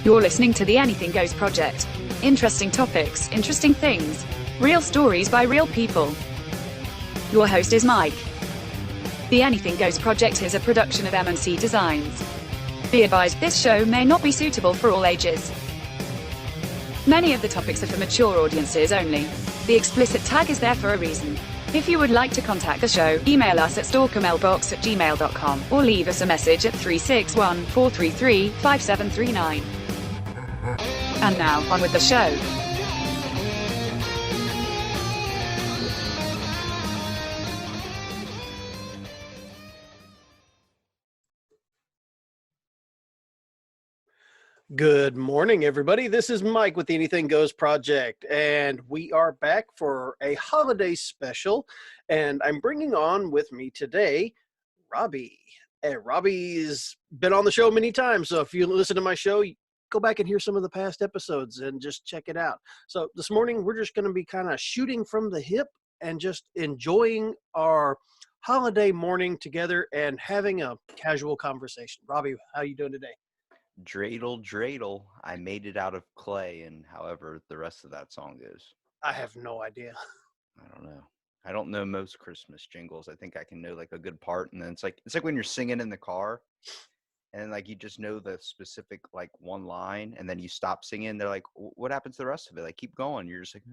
You're listening to the Anything Goes Project. Interesting topics, interesting things, real stories by real people. Your host is Mike. The Anything Goes Project is a production of M&C Designs. Be advised, this show may not be suitable for all ages. Many of the topics are for mature audiences only. The explicit tag is there for a reason. If you would like to contact the show, email us at stalkermailbox@gmail.com or leave us a message at 361-433-5739. And now, on with the show. Good morning, everybody. This is Mike with the Anything Goes Project, and we are back for a holiday special, and I'm bringing on with me today Robbie. And Robbie's been on the show many times, so if you listen to my show, go back and hear some of the past episodes and just check it out. So this morning, we're just going to be kind of shooting from the hip and just enjoying our holiday morning together and having a casual conversation. Robbie, how you doing today? Dreidel, dreidel, I made it out of clay, and however the rest of that song goes. I have no idea. I don't know. I don't know most Christmas jingles. I think I can know like a good part, and then it's like when you're singing in the car, and like you just know the specific like one line, and then you stop singing. They're like, "What happens to the rest of it?" Like keep going. You're just like,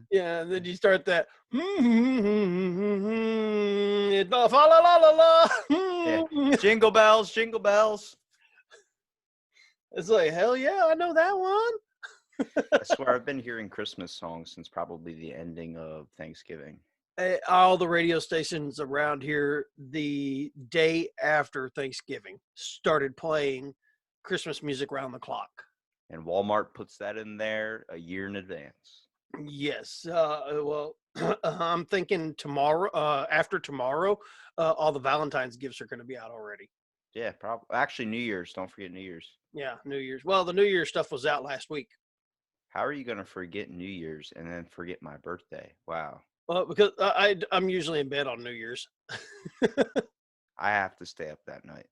yeah. And then you start that. La la la la la. Yeah. Jingle bells, jingle bells. It's like hell yeah, I know that one. I swear I've been hearing Christmas songs since probably the ending of Thanksgiving. All the radio stations around here the day after Thanksgiving started playing Christmas music round the clock. And Walmart puts that in there a year in advance. Yes. Well, I'm thinking tomorrow, after tomorrow, all the Valentine's gifts are going to be out already. Yeah, probably. Actually, New Year's. Don't forget New Year's. Yeah, New Year's. Well, the New Year's stuff was out last week. How are you going to forget New Year's and then forget my birthday? Wow. Well, because I'm usually in bed on New Year's. I have to stay up that night.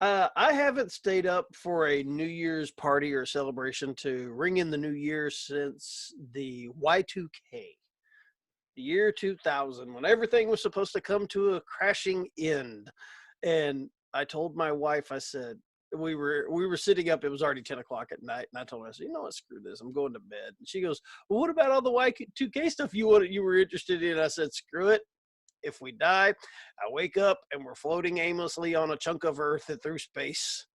I haven't stayed up for a New Year's party or celebration to ring in the new year since the Y2K, the year 2000, when everything was supposed to come to a crashing end. And I told my wife, I said, we were sitting up, it was already 10 o'clock at night, and I told her, I said, you know what, screw this, I'm going to bed. And she goes, well, what about all the Y2K stuff you were interested in? I said, screw it. If we die, I wake up and we're floating aimlessly on a chunk of earth through space.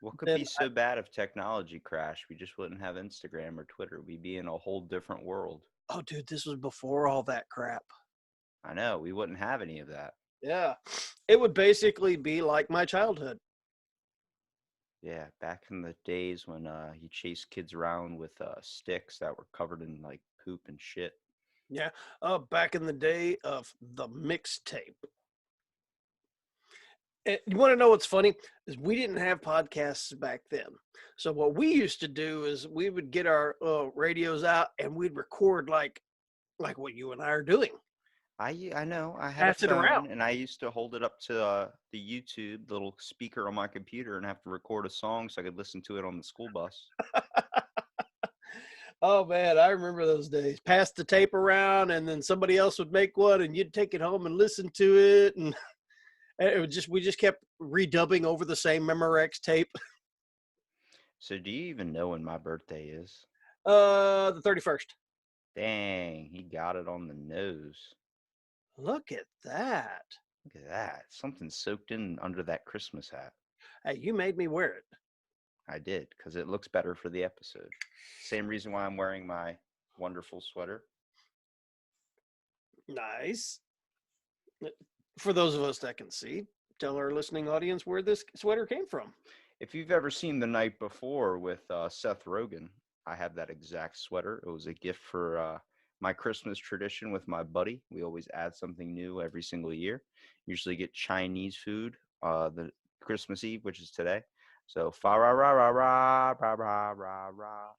What could be so bad if technology crashed? We just wouldn't have Instagram or Twitter. We'd be in a whole different world. Oh, dude, this was before all that crap. I know. We wouldn't have any of that. Yeah. It would basically be like my childhood. Yeah, back in the days when you chased kids around with sticks that were covered in like poop and shit. Yeah, back in the day of the mixtape. You want to know what's funny? Is we didn't have podcasts back then. So what we used to do is we would get our radios out and we'd record like what you and I are doing. I know. I had a phone, and I used to hold it up to the YouTube little speaker on my computer and have to record a song so I could listen to it on the school bus. Oh man, I remember those days. Pass the tape around, and then somebody else would make one, and you'd take it home and listen to it, and we just kept redubbing over the same Memorex tape. So, do you even know when my birthday is? The 31st. Dang, he got it on the nose. Look at that. Look at that. Something soaked in under that Christmas hat. Hey, you made me wear it. I did, because it looks better for the episode. Same reason why I'm wearing my wonderful sweater. Nice. For those of us that can see, tell our listening audience where this sweater came from. If you've ever seen The Night Before with Seth Rogen, I have that exact sweater. It was a gift for my Christmas tradition with my buddy. We always add something new every single year. Usually get Chinese food the Christmas Eve, which is today. So fa ra ra ra ra ra ra ra ra.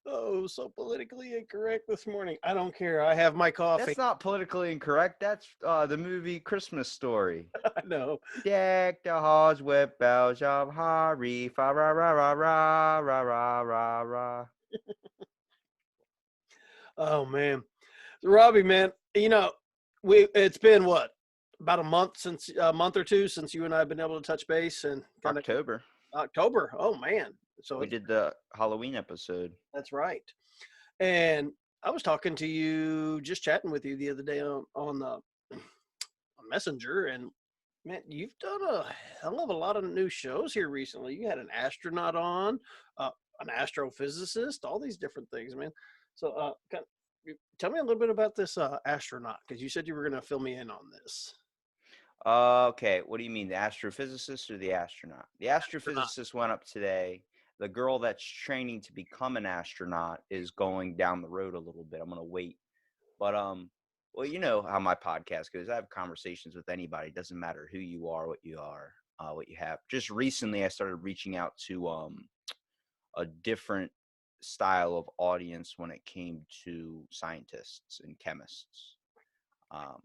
Oh, so politically incorrect this morning. I don't care. I have my coffee. That's not politically incorrect. That's the movie Christmas Story. I know. Deck the halls with bells of holly, fa ra ra ra ra ra ra ra ra. Oh man, Robbie, man. It's been what, about a month or two since you and I have been able to touch base and kind of October. October. Oh man, so We did the Halloween episode. that's right. And I was talking to you, just chatting with you the other day on Messenger, and man, you've done a hell of a lot of new shows here recently. You had an astronaut on, an astrophysicist, all these different things, man. So, tell me a little bit about this astronaut, because you said you were going to fill me in on this. Okay, what do you mean, the astrophysicist or the astronaut? The Astronaut. astrophysicist went up today. The girl that's training to become an astronaut is going down the road a little bit. I'm gonna wait. But well, you know how my podcast goes. I have conversations with anybody. It doesn't matter who you are, what you have. Just recently I started reaching out to a different style of audience when it came to scientists and chemists. Um,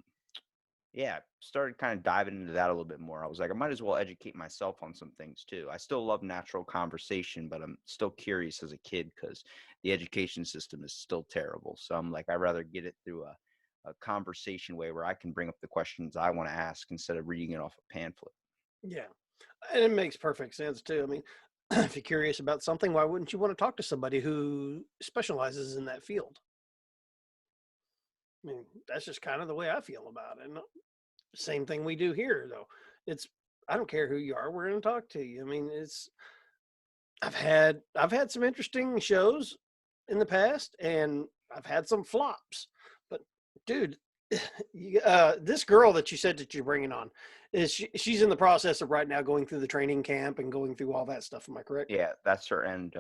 yeah, started kind of diving into that a little bit more. I was like, I might as well educate myself on some things too. I still love natural conversation, but I'm still curious as a kid because the education system is still terrible. So I'm like, I'd rather get it through a conversation way where I can bring up the questions I want to ask instead of reading it off a pamphlet. Yeah, and it makes perfect sense too. I mean, if you're curious about something, why wouldn't you want to talk to somebody who specializes in that field? I mean, that's just kind of the way I feel about it. And same thing we do here, though. It's I don't care who you are, we're going to talk to you. I mean, I've had some interesting shows in the past, and I've had some flops. But dude, this girl that you said that you're bringing on she's in the process of right now going through the training camp and going through all that stuff. Am I correct? Yeah, that's her end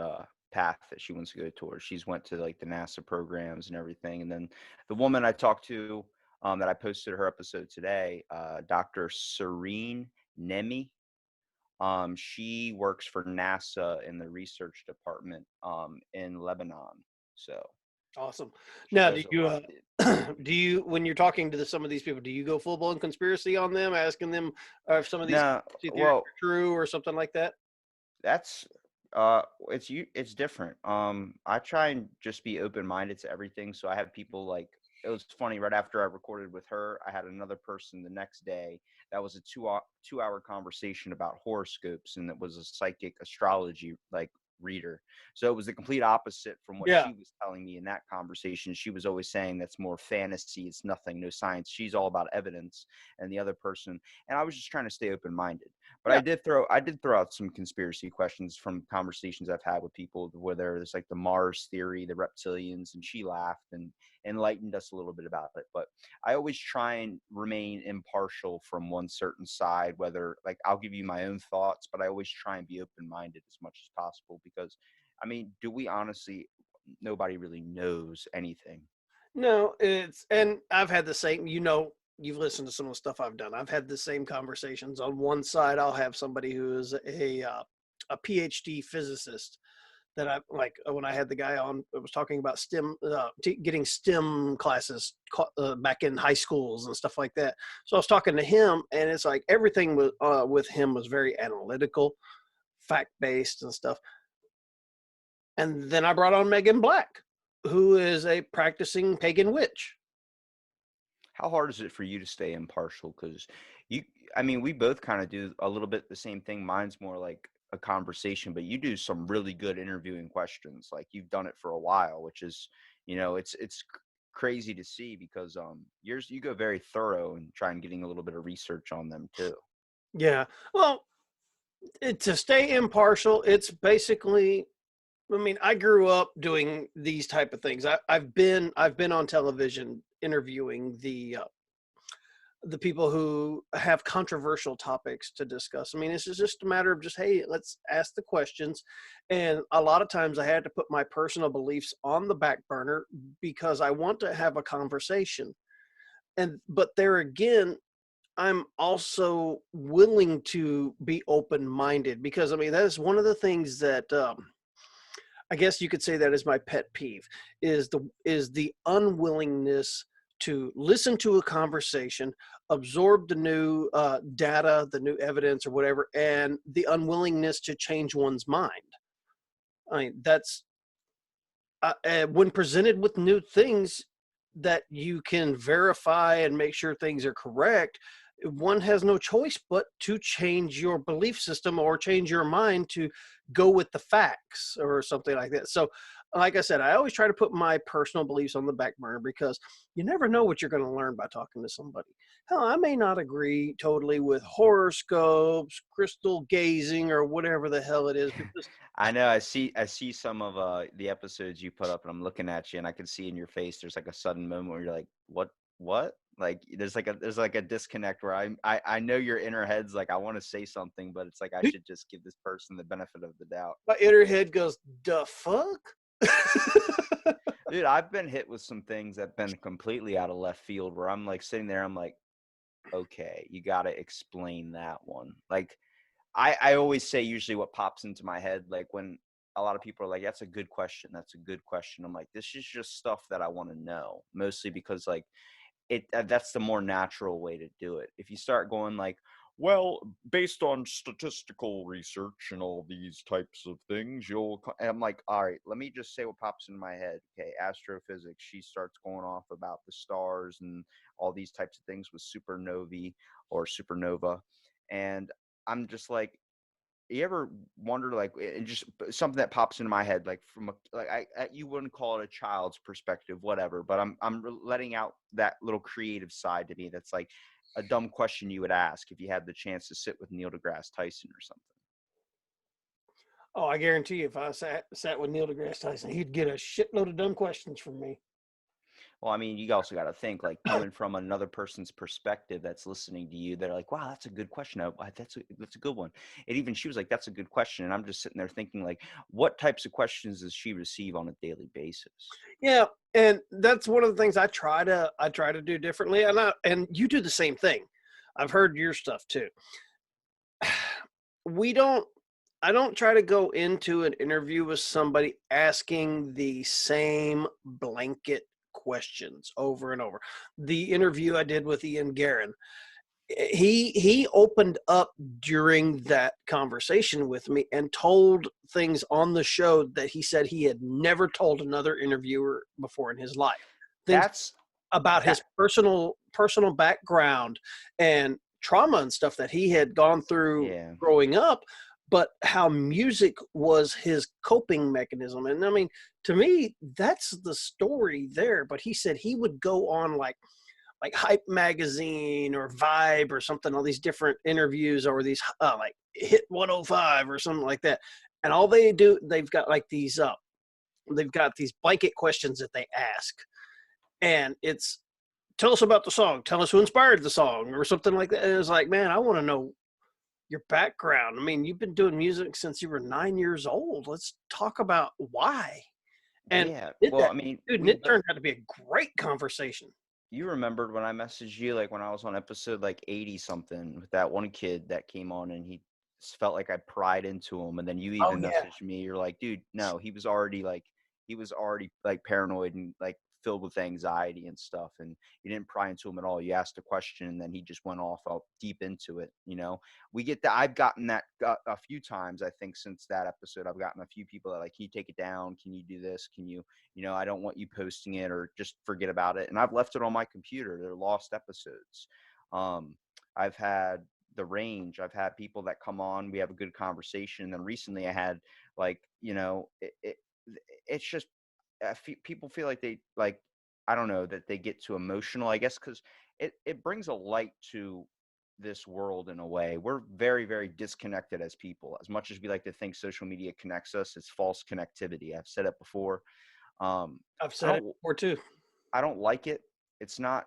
path that she wants to go towards. She's went to like the NASA programs and everything. And then the woman I talked to that I posted her episode today, Dr. Serene Nemi. She works for NASA in the research department in Lebanon. So Awesome. she Now, does a lot. do you when you're talking to some of these people, do you go full blown conspiracy on them, asking them if some of these No, conspiracy theories well, are true or something like that? that's it's different. I try and just be open minded to everything. So I have people like it was funny right after I recorded with her, I had another person the next day that was a 2 hour conversation about horoscopes, and it was a psychic astrology like reader. So it was the complete opposite from what Yeah. she was telling me in that conversation. She was always saying that's more fantasy, it's nothing, no science. She's all about evidence. And the other person, and I was just trying to stay open minded. But Yeah. I did throw out some conspiracy questions from conversations I've had with people where there's like the Mars theory, the reptilians, and she laughed and enlightened us a little bit about it. But I always try and remain impartial from one certain side, whether like I'll give you my own thoughts, but I always try and be open minded as much as possible because I mean, do we honestly nobody really knows anything. No, and I've had the same, you've listened to some of the stuff I've done. I've had the same conversations. On one side, I'll have somebody who is a PhD physicist that I like when I had the guy on, I was talking about STEM, getting STEM classes back in high schools and stuff like that. So I was talking to him, and it's like everything with him was very analytical, fact based, and stuff. And then I brought on Megan Black, who is a practicing pagan witch. How hard is it for you to stay impartial? Because I mean, we both kind of do a little bit the same thing. Mine's more like a conversation, but you do some really good interviewing questions. Like you've done it for a while, which is, it's crazy to see because yours you go very thorough and try and getting a little bit of research on them too. Yeah. Well, to stay impartial, it's basically, I mean, I grew up doing these type of things. I've been on television interviewing the people who have controversial topics to discuss. I mean, this is just a matter of just, hey, let's ask the questions. And a lot of times I had to put my personal beliefs on the back burner because I want to have a conversation. But there again, I'm also willing to be open-minded because I mean, that is one of the things that I guess you could say that is my pet peeve, is the unwillingness to listen to a conversation, absorb the new data, the new evidence or whatever, and the unwillingness to change one's mind. I mean, that's when presented with new things that you can verify and make sure things are correct, one has no choice but to change your belief system or change your mind to go with the facts or something like that. So, like I said, I always try to put my personal beliefs on the back burner because you never know what you're going to learn by talking to somebody. Hell, I may not agree totally with horoscopes, crystal gazing, or whatever the hell it is, because I know. I see some of the episodes you put up, and I'm looking at you, and I can see in your face there's like a sudden moment where you're like, what? Like there's like a disconnect where I know your inner head's like I want to say something, but it's like I should just give this person the benefit of the doubt. my inner head goes, "The fuck." Dude, I've been hit with some things that been completely out of left field where I'm like sitting there, I'm like, okay, you got to explain that one. Like I always say usually what pops into my head, like when a lot of people are like, that's a good question. That's a good question. I'm like, this is just stuff that I want to know, mostly because like that's the more natural way to do it. If you start going like, well, based on statistical research and all these types of things, and I'm like, all right, let me just say what pops in my head. Okay, astrophysics. She starts going off about the stars and all these types of things with supernovae or supernova. And I'm just like, you ever wonder like and just something that pops into my head like from like you wouldn't call it a child's perspective, whatever, but I'm letting out that little creative side to me that's like a dumb question you would ask if you had the chance to sit with Neil deGrasse Tyson or something. Oh, I guarantee you, if I sat with Neil deGrasse Tyson, he'd get a shitload of dumb questions from me. Well, I mean, you also got to think like coming from another person's perspective that's listening to you. They're like, "Wow, that's a good question. That's a good one." And even she was like, "That's a good question." And I'm just sitting there thinking like, what types of questions does she receive on a daily basis? Yeah, and that's one of the things I try to do differently, and you do the same thing. I've heard your stuff too. We don't. I don't try to go into an interview with somebody asking the same blanket questions over and over. The interview I did with Ian Guerin, he opened up during that conversation with me and told things on the show that he said he had never told another interviewer before in his life. Things That's about his that. personal background and trauma and stuff that he had gone through Yeah. growing up, but how music was his coping mechanism. And I mean, to me, that's the story there. But he said he would go on like Hype Magazine or Vibe or something, all these different interviews or these like Hit 105 or something like that. And all they do, they've got these blanket questions that they ask. And it's, tell us about the song, tell us who inspired the song or something like that. And it's like, man, I want to know your background. I mean, you've been doing music since you were 9 years old. Let's talk about why. And Yeah. did Well, that, I mean, dude, and it turned out to be a great conversation. you remembered when I messaged you, like when I was on episode like 80 something with that one kid that came on and he felt like I pried into him. And then you Oh even yeah. messaged me, you're like, dude, no, he was already paranoid and like filled with anxiety and stuff. And you didn't pry into him at all. You asked a question and then he just went off deep into it. We get that. I've gotten that a few times, I think, since that episode. I've gotten a few people that like, can you take it down? Can you do this? Can you, I don't want you posting it or just forget about it. And I've left it on my computer. They're lost episodes. Um, I've had the range. I've had people that come on, we have a good conversation. And then recently I had like, it's just people feel like they like, I don't know, that they get too emotional, I guess, because it brings a light to this world in a way. We're very, very disconnected as people. As much as we like to think social media connects us, it's false connectivity. I've said it before. Um, I've I said it don't before too. I don't like it. It's not.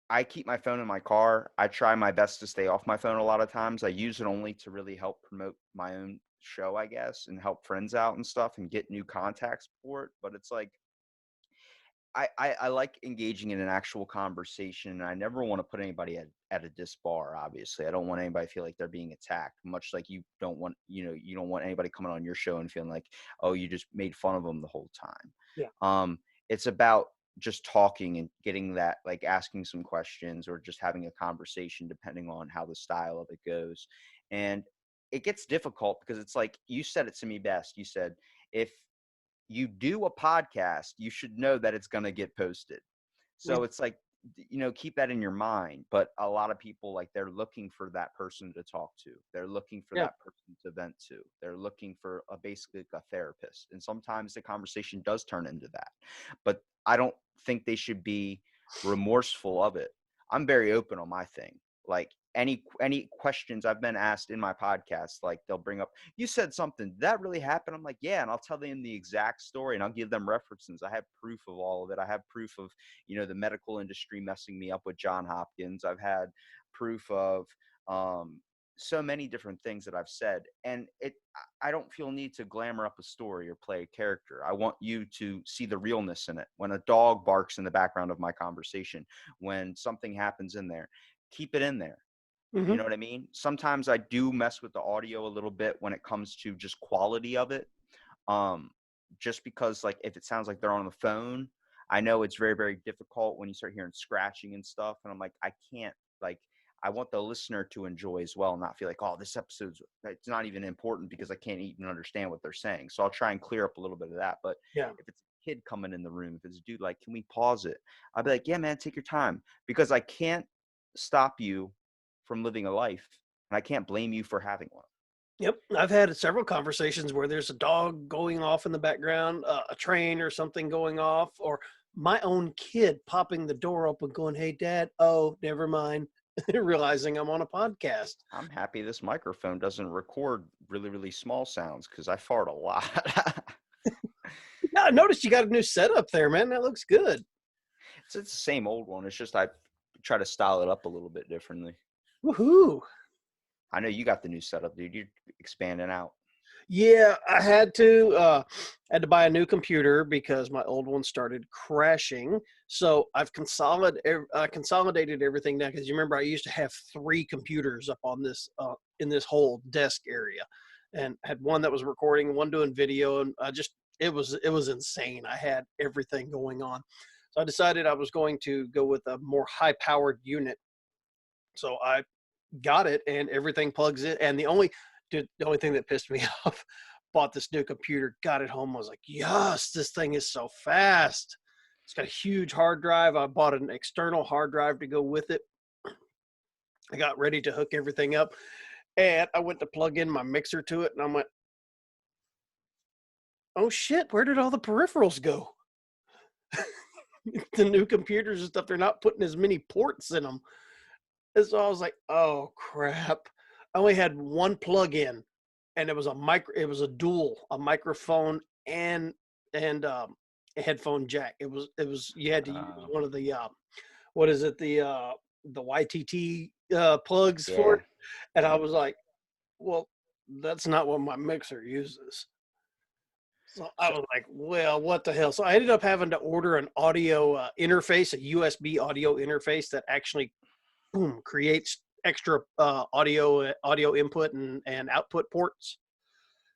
I keep my phone in my car. I try my best to stay off my phone a lot of times. I use it only to really help promote my own show, I guess, and help friends out and stuff and get new contacts for it. But it's like I like engaging in an actual conversation, and I never want to put anybody at a disbar. Obviously, I don't want anybody to feel like they're being attacked. Much like you don't want, you don't want anybody coming on your show and feeling like, oh, you just made fun of them the whole time. Yeah. It's about just talking and getting that, like asking some questions or just having a conversation, depending on how the style of it goes. And it gets difficult because it's like you said it to me best. You said, if you do a podcast, you should know that it's going to get posted. Yeah. So it's like, keep that in your mind. But a lot of people, like, they're looking for that person to talk to. They're looking for Yeah. that person to vent to. They're looking for basically a therapist. And sometimes the conversation does turn into that. But I don't think they should be remorseful of it. I'm very open on my thing. Like, any questions I've been asked in my podcast, like, they'll bring up, you said something, did that really happen? I'm like, yeah. And I'll tell them the exact story, and I'll give them references. I have proof of all of it. I have proof of, the medical industry messing me up with John Hopkins. I've had proof of so many different things that I've said. And I don't feel need to glamour up a story or play a character. I want you to see the realness in it. When a dog barks in the background of my conversation, when something happens in there, keep it in there. Mm-hmm. You know what I mean? Sometimes I do mess with the audio a little bit when it comes to just quality of it. Just because, like, if it sounds like they're on the phone, I know it's very, very difficult when you start hearing scratching and stuff. And I'm like, I can't, like, I want the listener to enjoy as well, and not feel like, oh, this episode's, it's not even important because I can't even understand what they're saying. So I'll try and clear up a little bit of that. But Yeah. if it's a kid coming in the room, if it's a dude, like, can we pause it? I'll be like, yeah, man, take your time, because I can't stop you from living a life, and I can't blame you for having one. Yep. I've had several conversations where there's a dog going off in the background, a train or something going off, or my own kid popping the door open going, hey, Dad, oh, never mind, realizing I'm on a podcast. I'm happy this microphone doesn't record really, really small sounds, because I fart a lot. Yeah, I noticed you got a new setup there, man. That looks good. It's the same old one. It's just I try to style it up a little bit differently. Woohoo. I know you got the new setup, dude. You're expanding out. Yeah, I had to buy a new computer because my old one started crashing. So I've consolidated everything now, because you remember I used to have 3 computers up on this in this whole desk area, and I had one that was recording, one doing video, and it was insane. I had everything going on. So I decided I was going to go with a more high-powered unit. So I got it, and everything plugs in. And the only thing that pissed me off, bought this new computer, got it home, I was like, yes, this thing is so fast. It's got a huge hard drive. I bought an external hard drive to go with it. I got ready to hook everything up, and I went to plug in my mixer to it, and I went, oh shit, where did all the peripherals go? The new computers and stuff, they're not putting as many ports in them. And so I was like, oh crap. I only had one plug in, and it was a dual, a microphone and a headphone jack. It was you had to use one of the what is it, the YTT plugs for it. And I was like, well, that's not what my mixer uses. So I was like, well, what the hell? So I ended up having to order an audio interface, a USB audio interface that actually, boom, creates extra audio input and output ports.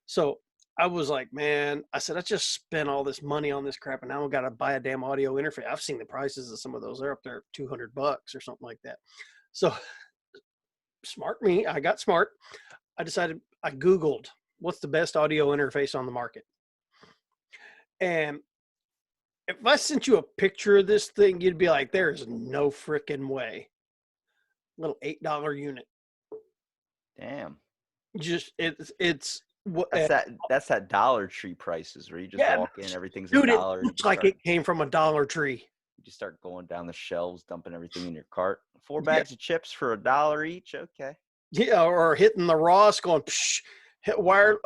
So I was like, man, I said, I just spent all this money on this crap, and now I've got to buy a damn audio interface. I've seen the prices of some of those. They're up there $200 or something like that. So smart me, I got smart. I decided, I Googled what's the best audio interface on the market. And if I sent you a picture of this thing, you'd be like, there is no freaking way. Little $8 unit. Damn. Just it's what that's that Dollar Tree prices where you just walk in, everything's dude, a dollar. It looks like it came from a Dollar Tree. You just start going down the shelves, dumping everything in your cart. 4 bags of chips for $1 each. Okay. Yeah, or hitting the Ross, going psh, hit wired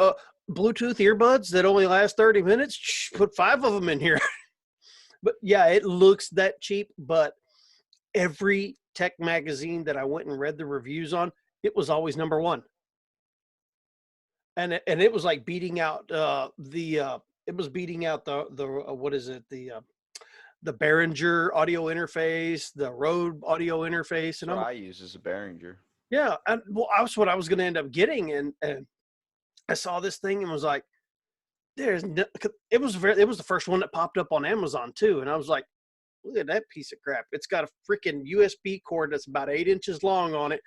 Bluetooth earbuds that only last 30 minutes. Shh, put 5 of them in here. But yeah, it looks that cheap. But every tech magazine that I went and read the reviews on, it was always number 1. And it was like beating out the what is it, the Behringer audio interface, the Rode audio interface, and So I'm I use as a Behringer. yeah, and well, that's what I was going to end up getting, and I saw this thing and was like, "There's no." It was the first one that popped up on Amazon too, and I was like, "Look at that piece of crap! It's got a freaking USB cord that's about 8 inches long on it,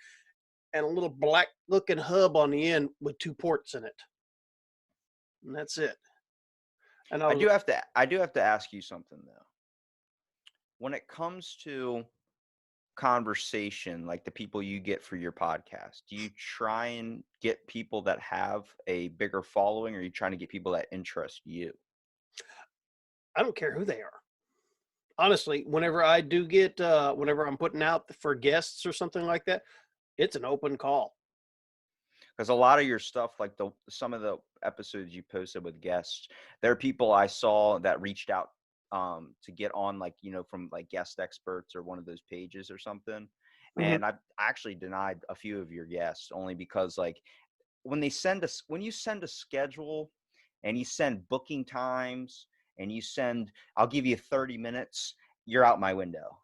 and a little black looking hub on the end with 2 ports in it, and that's it." And I I was do have to ask you something though. When it comes to conversation, like the people you get for your podcast, do you try and get people that have a bigger following, or are you trying to get people that interest you? I don't care who they are. Honestly, whenever I do get, whenever I'm putting out for guests or something like that, it's an open call. Because a lot of your stuff, like some of the episodes you posted with guests, there are people I saw that reached out to get on, like, from like guest experts or one of those pages or something. Mhm. And I actually denied a few of your guests only because, like, when you send a schedule and you send booking times and you send, I'll give you 30 minutes, you're out my window.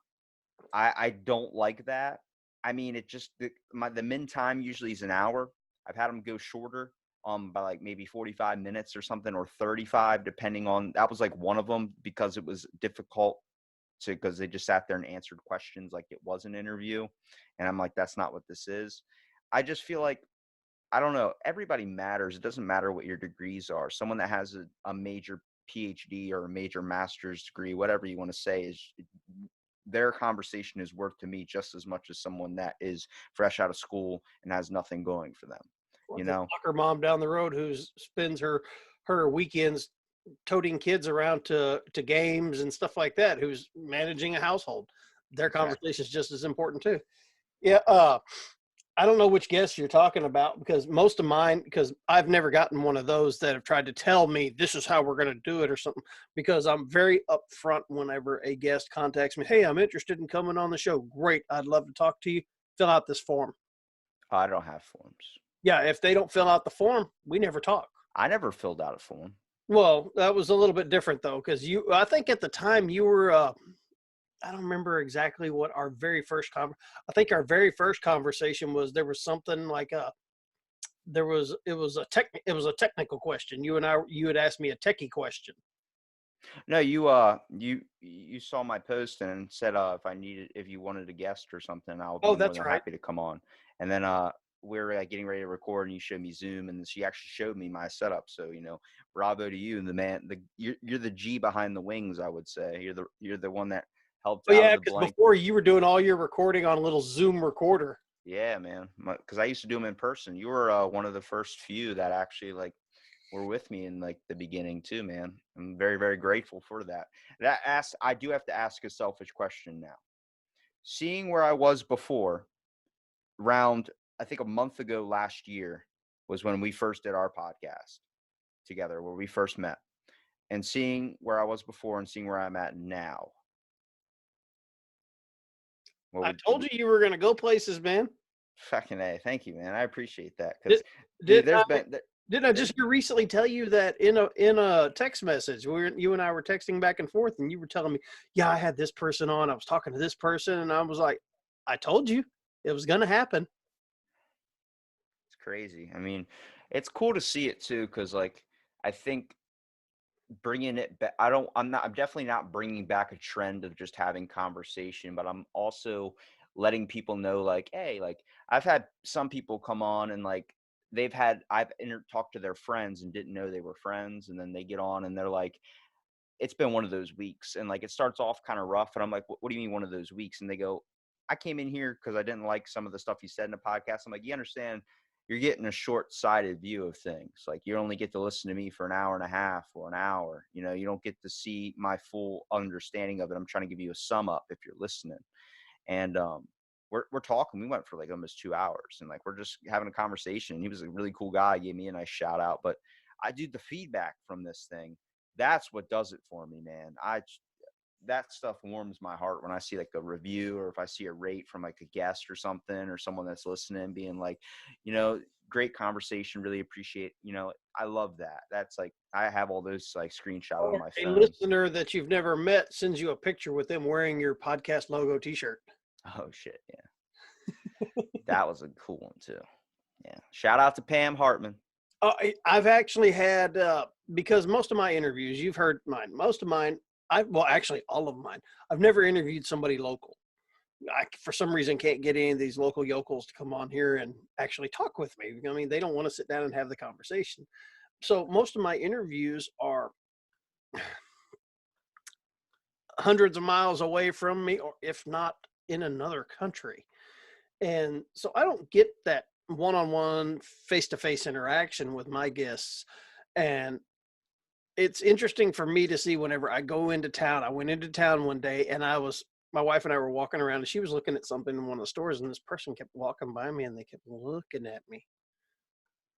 I don't like that. I mean, it just the min time usually is an hour. I've had them go shorter, by like maybe 45 minutes or something, or 35, depending on, that was like one of them because it was difficult because they just sat there and answered questions like it was an interview. And I'm like, that's not what this is. I just feel like, I don't know, everybody matters. It doesn't matter what your degrees are. Someone that has a major PhD or a major master's degree, whatever you want to say, is their conversation is worth to me just as much as someone that is fresh out of school and has nothing going for them. Or You the know, soccer mom down the road who spends her weekends toting kids around to games and stuff like that, who's managing a household. Their exactly. conversation is just as important too. Yeah, I don't know which guests you're talking about because most of mine, because I've never gotten one of those that have tried to tell me this is how we're going to do it or something, because I'm very upfront whenever a guest contacts me. Hey, I'm interested in coming on the show. Great. I'd love to talk to you. Fill out this form. I don't have forms. Yeah. If they don't fill out the form, we never talk. I never filled out a form. Well, that was a little bit different though, because I think at the time you were, I don't remember exactly what our very first I think our very first conversation was, there was something like it was a technical question. You had asked me a techie question. No, you saw my post and said, if you wanted a guest or something, I'll be Oh, more that's than right. happy to come on. And then we were getting ready to record, and you showed me Zoom, and she actually showed me my setup. So, bravo to you, the man. You're the G behind the wings, I would say. You're the one that helped Oh out yeah, of the because blank. before you were doing all your recording on a little Zoom recorder. Yeah, man. Because I used to do them in person. You were one of the first few that actually were with me in like the beginning too, man. I'm very, very grateful for that. I do have to ask a selfish question now. Seeing where I was before, around I think a month ago last year was when we first did our podcast together, where we first met, and seeing where I was before and seeing where I'm at now. What I would told you were going to go places, man. fucking A? Thank you, man. I appreciate that Did, because, dude, did I didn't I just recently tell you that in a text message, you and I were texting back and forth, and you were telling me, yeah, I had this person on. I was talking to this person, and I was like, I told you it was going to happen. it's crazy. I mean, it's cool to see it too, because like I think bringing it back, I'm definitely not bringing back a trend of just having conversation, but I'm also letting people know, like, hey, like I've had some people come on and like I've talked to their friends and didn't know they were friends, and then they get on and they're like, it's been one of those weeks, and like it starts off kind of rough, and I'm like, what do you mean one of those weeks? And they go, I came in here because I didn't like some of the stuff you said in the podcast. I'm like, you understand, you're getting a short-sighted view of things. Like, you only get to listen to me for an hour and a half or an hour. You don't get to see my full understanding of it. I'm trying to give you a sum up if you're listening. And we're talking. We went for like almost 2 hours, and like we're just having a conversation. He was a really cool guy. He gave me a nice shout out. But I do the feedback from this thing. That's what does it for me, man. That stuff warms my heart when I see like a review, or if I see a rate from like a guest or something, or someone that's listening being like, great conversation. Really appreciate, I love that. That's like, I have all those like screenshots on Or my a phone. listener that you've never met sends you a picture with them wearing your podcast logo T-shirt. Oh shit. Yeah. That was a cool one too. Yeah. Shout out to Pam Hartman. I've actually had, because most of my interviews, you've heard mine, most of mine, actually all of mine, I've never interviewed somebody local. I, for some reason, can't get any of these local yokels to come on here and actually talk with me. I mean, they don't want to sit down and have the conversation. So most of my interviews are hundreds of miles away from me, or if not in another country. And so I don't get that one-on-one, face-to-face interaction with my guests. And it's interesting for me to see whenever I go into town. I went into town one day and my wife and I were walking around and she was looking at something in one of the stores, and this person kept walking by me and they kept looking at me.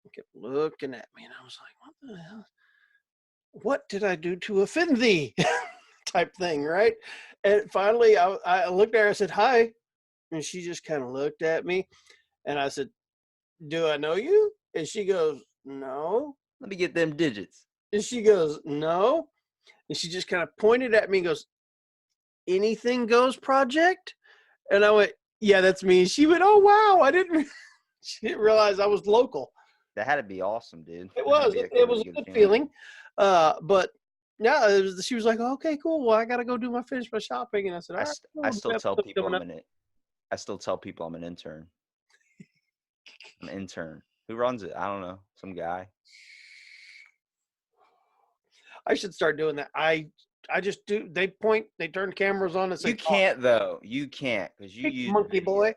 They kept looking at me. And I was like, what the hell? What did I do to offend thee? Type thing, right? And finally I looked at her, I said, hi. And she just kind of looked at me. And I said, do I know you? And she goes, no. Let me get them digits. And she goes, no. And she just kind of pointed at me and goes, Anything Goes Project? And I went, yeah, that's me. She went, oh, wow. She didn't realize I was local. That had to be awesome, dude. It was. It was a good feeling. But yeah, she was like, okay, cool. Well, I got to go finish my shopping. And I said, all right. I still tell people I'm an intern. An intern. Who runs it? I don't know. Some guy. I should start doing that. I just do. They turn cameras on and say, you can't though. You can't, because you use monkey video. boy.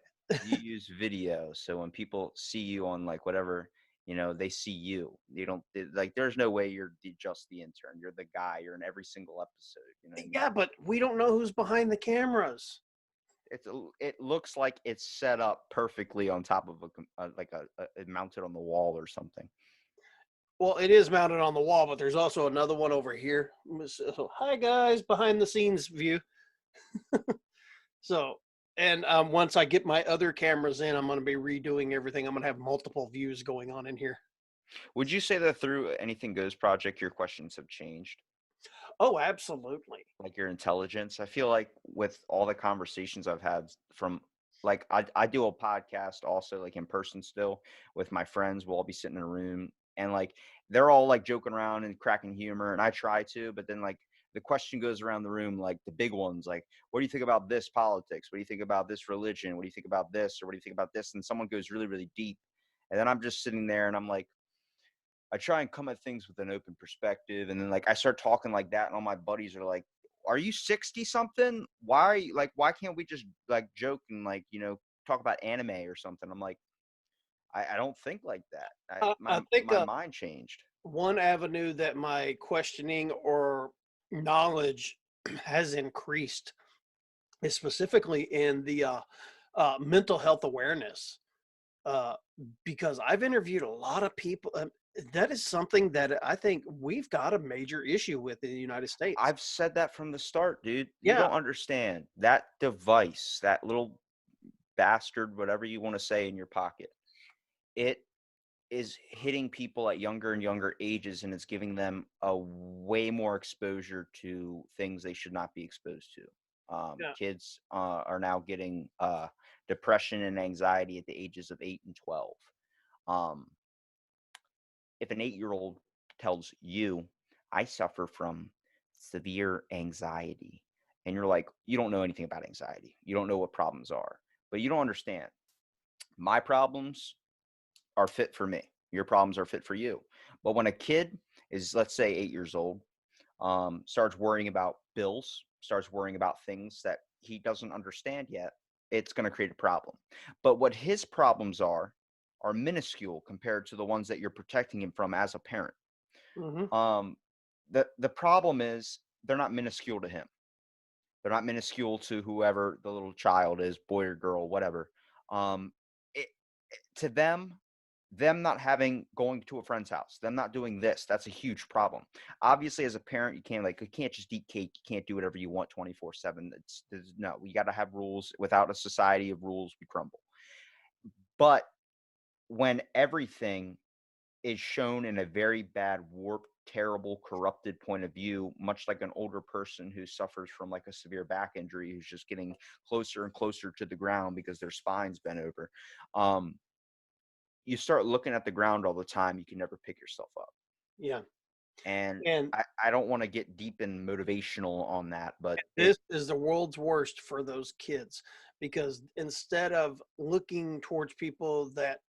You use video, so when people see you on like whatever, they see you. You don't like. There's no way you're just the intern. You're the guy. You're in every single episode. Yeah, but we don't know who's behind the cameras. It looks like it's set up perfectly on top of a mounted on the wall or something. Well, it is mounted on the wall, but there's also another one over here. So, hi guys, behind the scenes view. So, and once I get my other cameras in, I'm going to be redoing everything. I'm going to have multiple views going on in here. Would you say that through Anything Goes Project, your questions have changed? Oh, absolutely. Like your intelligence? I feel like with all the conversations I've had from, like, I do a podcast also, like in person still with my friends. We'll all be sitting in a room and like, they're all like joking around and cracking humor. And I try to, but then like the question goes around the room, like the big ones, like, what do you think about this politics? What do you think about this religion? What do you think about this? Or what do you think about this? And someone goes really, really deep. And then I'm just sitting there and I'm like, I try and come at things with an open perspective. And then like, I start talking like that. And all my buddies are like, are you 60 something? Why can't we just like joke and like, talk about anime or something? I'm like, I don't think like that. I think my mind changed. one avenue that my questioning or knowledge has increased is specifically in the mental health awareness. Because I've interviewed a lot of people. That is something that I think we've got a major issue with in the United States. I've said that from the start, dude. Yeah. You don't understand. That device, that little bastard, whatever you want to say, in your pocket, it is hitting people at younger and younger ages, and it's giving them a way more exposure to things they should not be exposed to. Kids are now getting depression and anxiety at the ages of 8 and 12. If an 8-year-old tells you, I suffer from severe anxiety, and you're like, you don't know anything about anxiety. You don't know what problems are, but you don't understand. My problems are fit for me. Your problems are fit for you. But when a kid is, let's say, 8 years old, starts worrying about bills, starts worrying about things that he doesn't understand yet, it's going to create a problem. But what his problems are minuscule compared to the ones that you're protecting him from as a parent. Mm-hmm. The problem is they're not minuscule to him. They're not minuscule to whoever the little child is, boy or girl, whatever. To them not going to a friend's house, them not doing this, that's a huge problem. Obviously, as a parent, you can't just eat cake. You can't do whatever you want 24/7. No, we got to have rules. Without a society of rules, we crumble. But when everything is shown in a very bad, warped, terrible, corrupted point of view, much like an older person who suffers from like a severe back injury, who's just getting closer and closer to the ground because their spine's bent over. You start looking at the ground all the time, you can never pick yourself up. Yeah. And And I don't want to get deep in motivational on that, but this is the world's worst for those kids, because instead of looking towards people that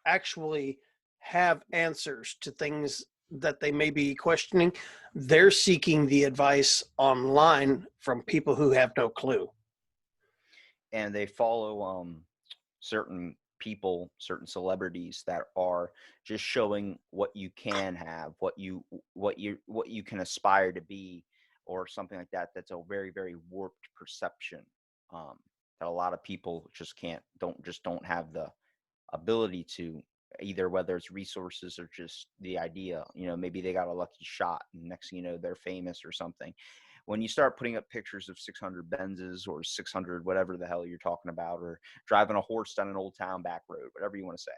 actually have answers to things that they may be questioning, they're seeking the advice online from people who have no clue. and they follow certain people, certain celebrities that are just showing what you can have, what you can aspire to be, or something like that. That's a very, very warped perception that a lot of people just don't have the ability to, either whether it's resources or just the idea. Maybe they got a lucky shot and next thing you know they're famous or something. When you start putting up pictures of 600 Benzes or 600 whatever the hell you're talking about, or driving a horse down an old town back road, whatever you want to say,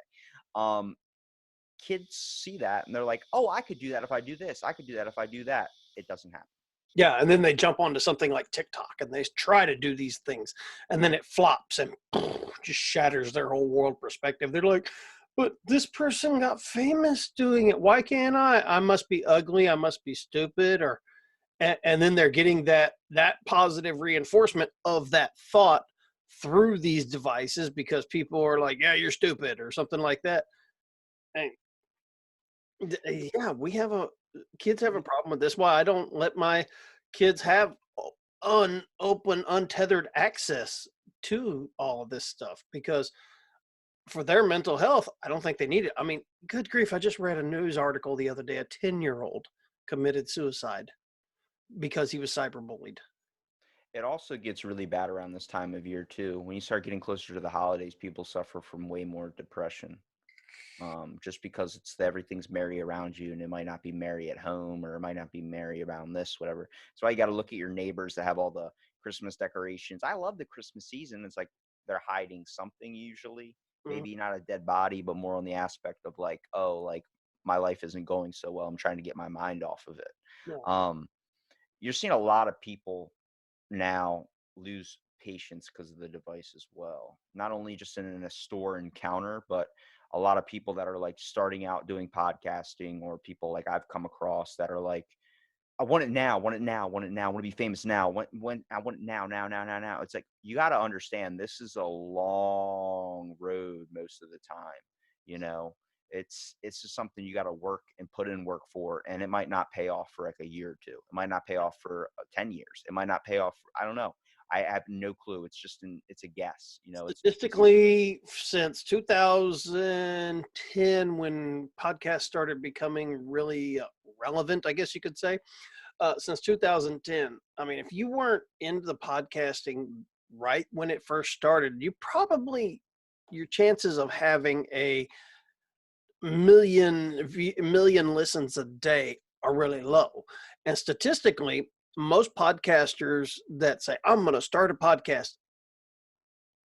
kids see that and they're like, oh, I could do that if I do this, I could do that if I do that. It doesn't happen. Yeah, and then they jump onto something like TikTok and they try to do these things, and then it flops and just shatters their whole world perspective. They're like, but this person got famous doing it. Why can't I? I must be ugly. I must be stupid. And then they're getting that positive reinforcement of that thought through these devices, because people are like, yeah, you're stupid or something like that. And yeah, kids have a problem with this. Why I don't let my kids have open, untethered access to all of this stuff, because for their mental health, I don't think they need it. I mean, good grief, I just read a news article the other day. A 10-year-old committed suicide because he was cyberbullied. It also gets really bad around this time of year too. When you start getting closer to the holidays, people suffer from way more depression. Just because everything's merry around you, and it might not be merry at home, or it might not be merry around this, whatever. So you got to look at your neighbors that have all the Christmas decorations. I love the Christmas season. It's like they're hiding something usually, maybe not a dead body, but more on the aspect of like, oh, like my life isn't going so well, I'm trying to get my mind off of it. Yeah. You're seeing a lot of people now lose patience because of the device as well. Not only just in a store encounter, but a lot of people that are like starting out doing podcasting, or people like I've come across that are like, I want it now, want it now, want it now, I want to be famous now. When I want it now. It's like, you got to understand, this is a long road most of the time. It's just something you got to work and put in work for, and it might not pay off for like a year or two. It might not pay off for 10 years. It might not pay off I don't know. I have no clue. It's a guess. Statistically, since 2010, when podcasts started becoming really relevant, I guess you could say, since 2010, I mean, if you weren't into the podcasting right when it first started, your chances of having a million listens a day are really low. And statistically, most podcasters that say, I'm going to start a podcast,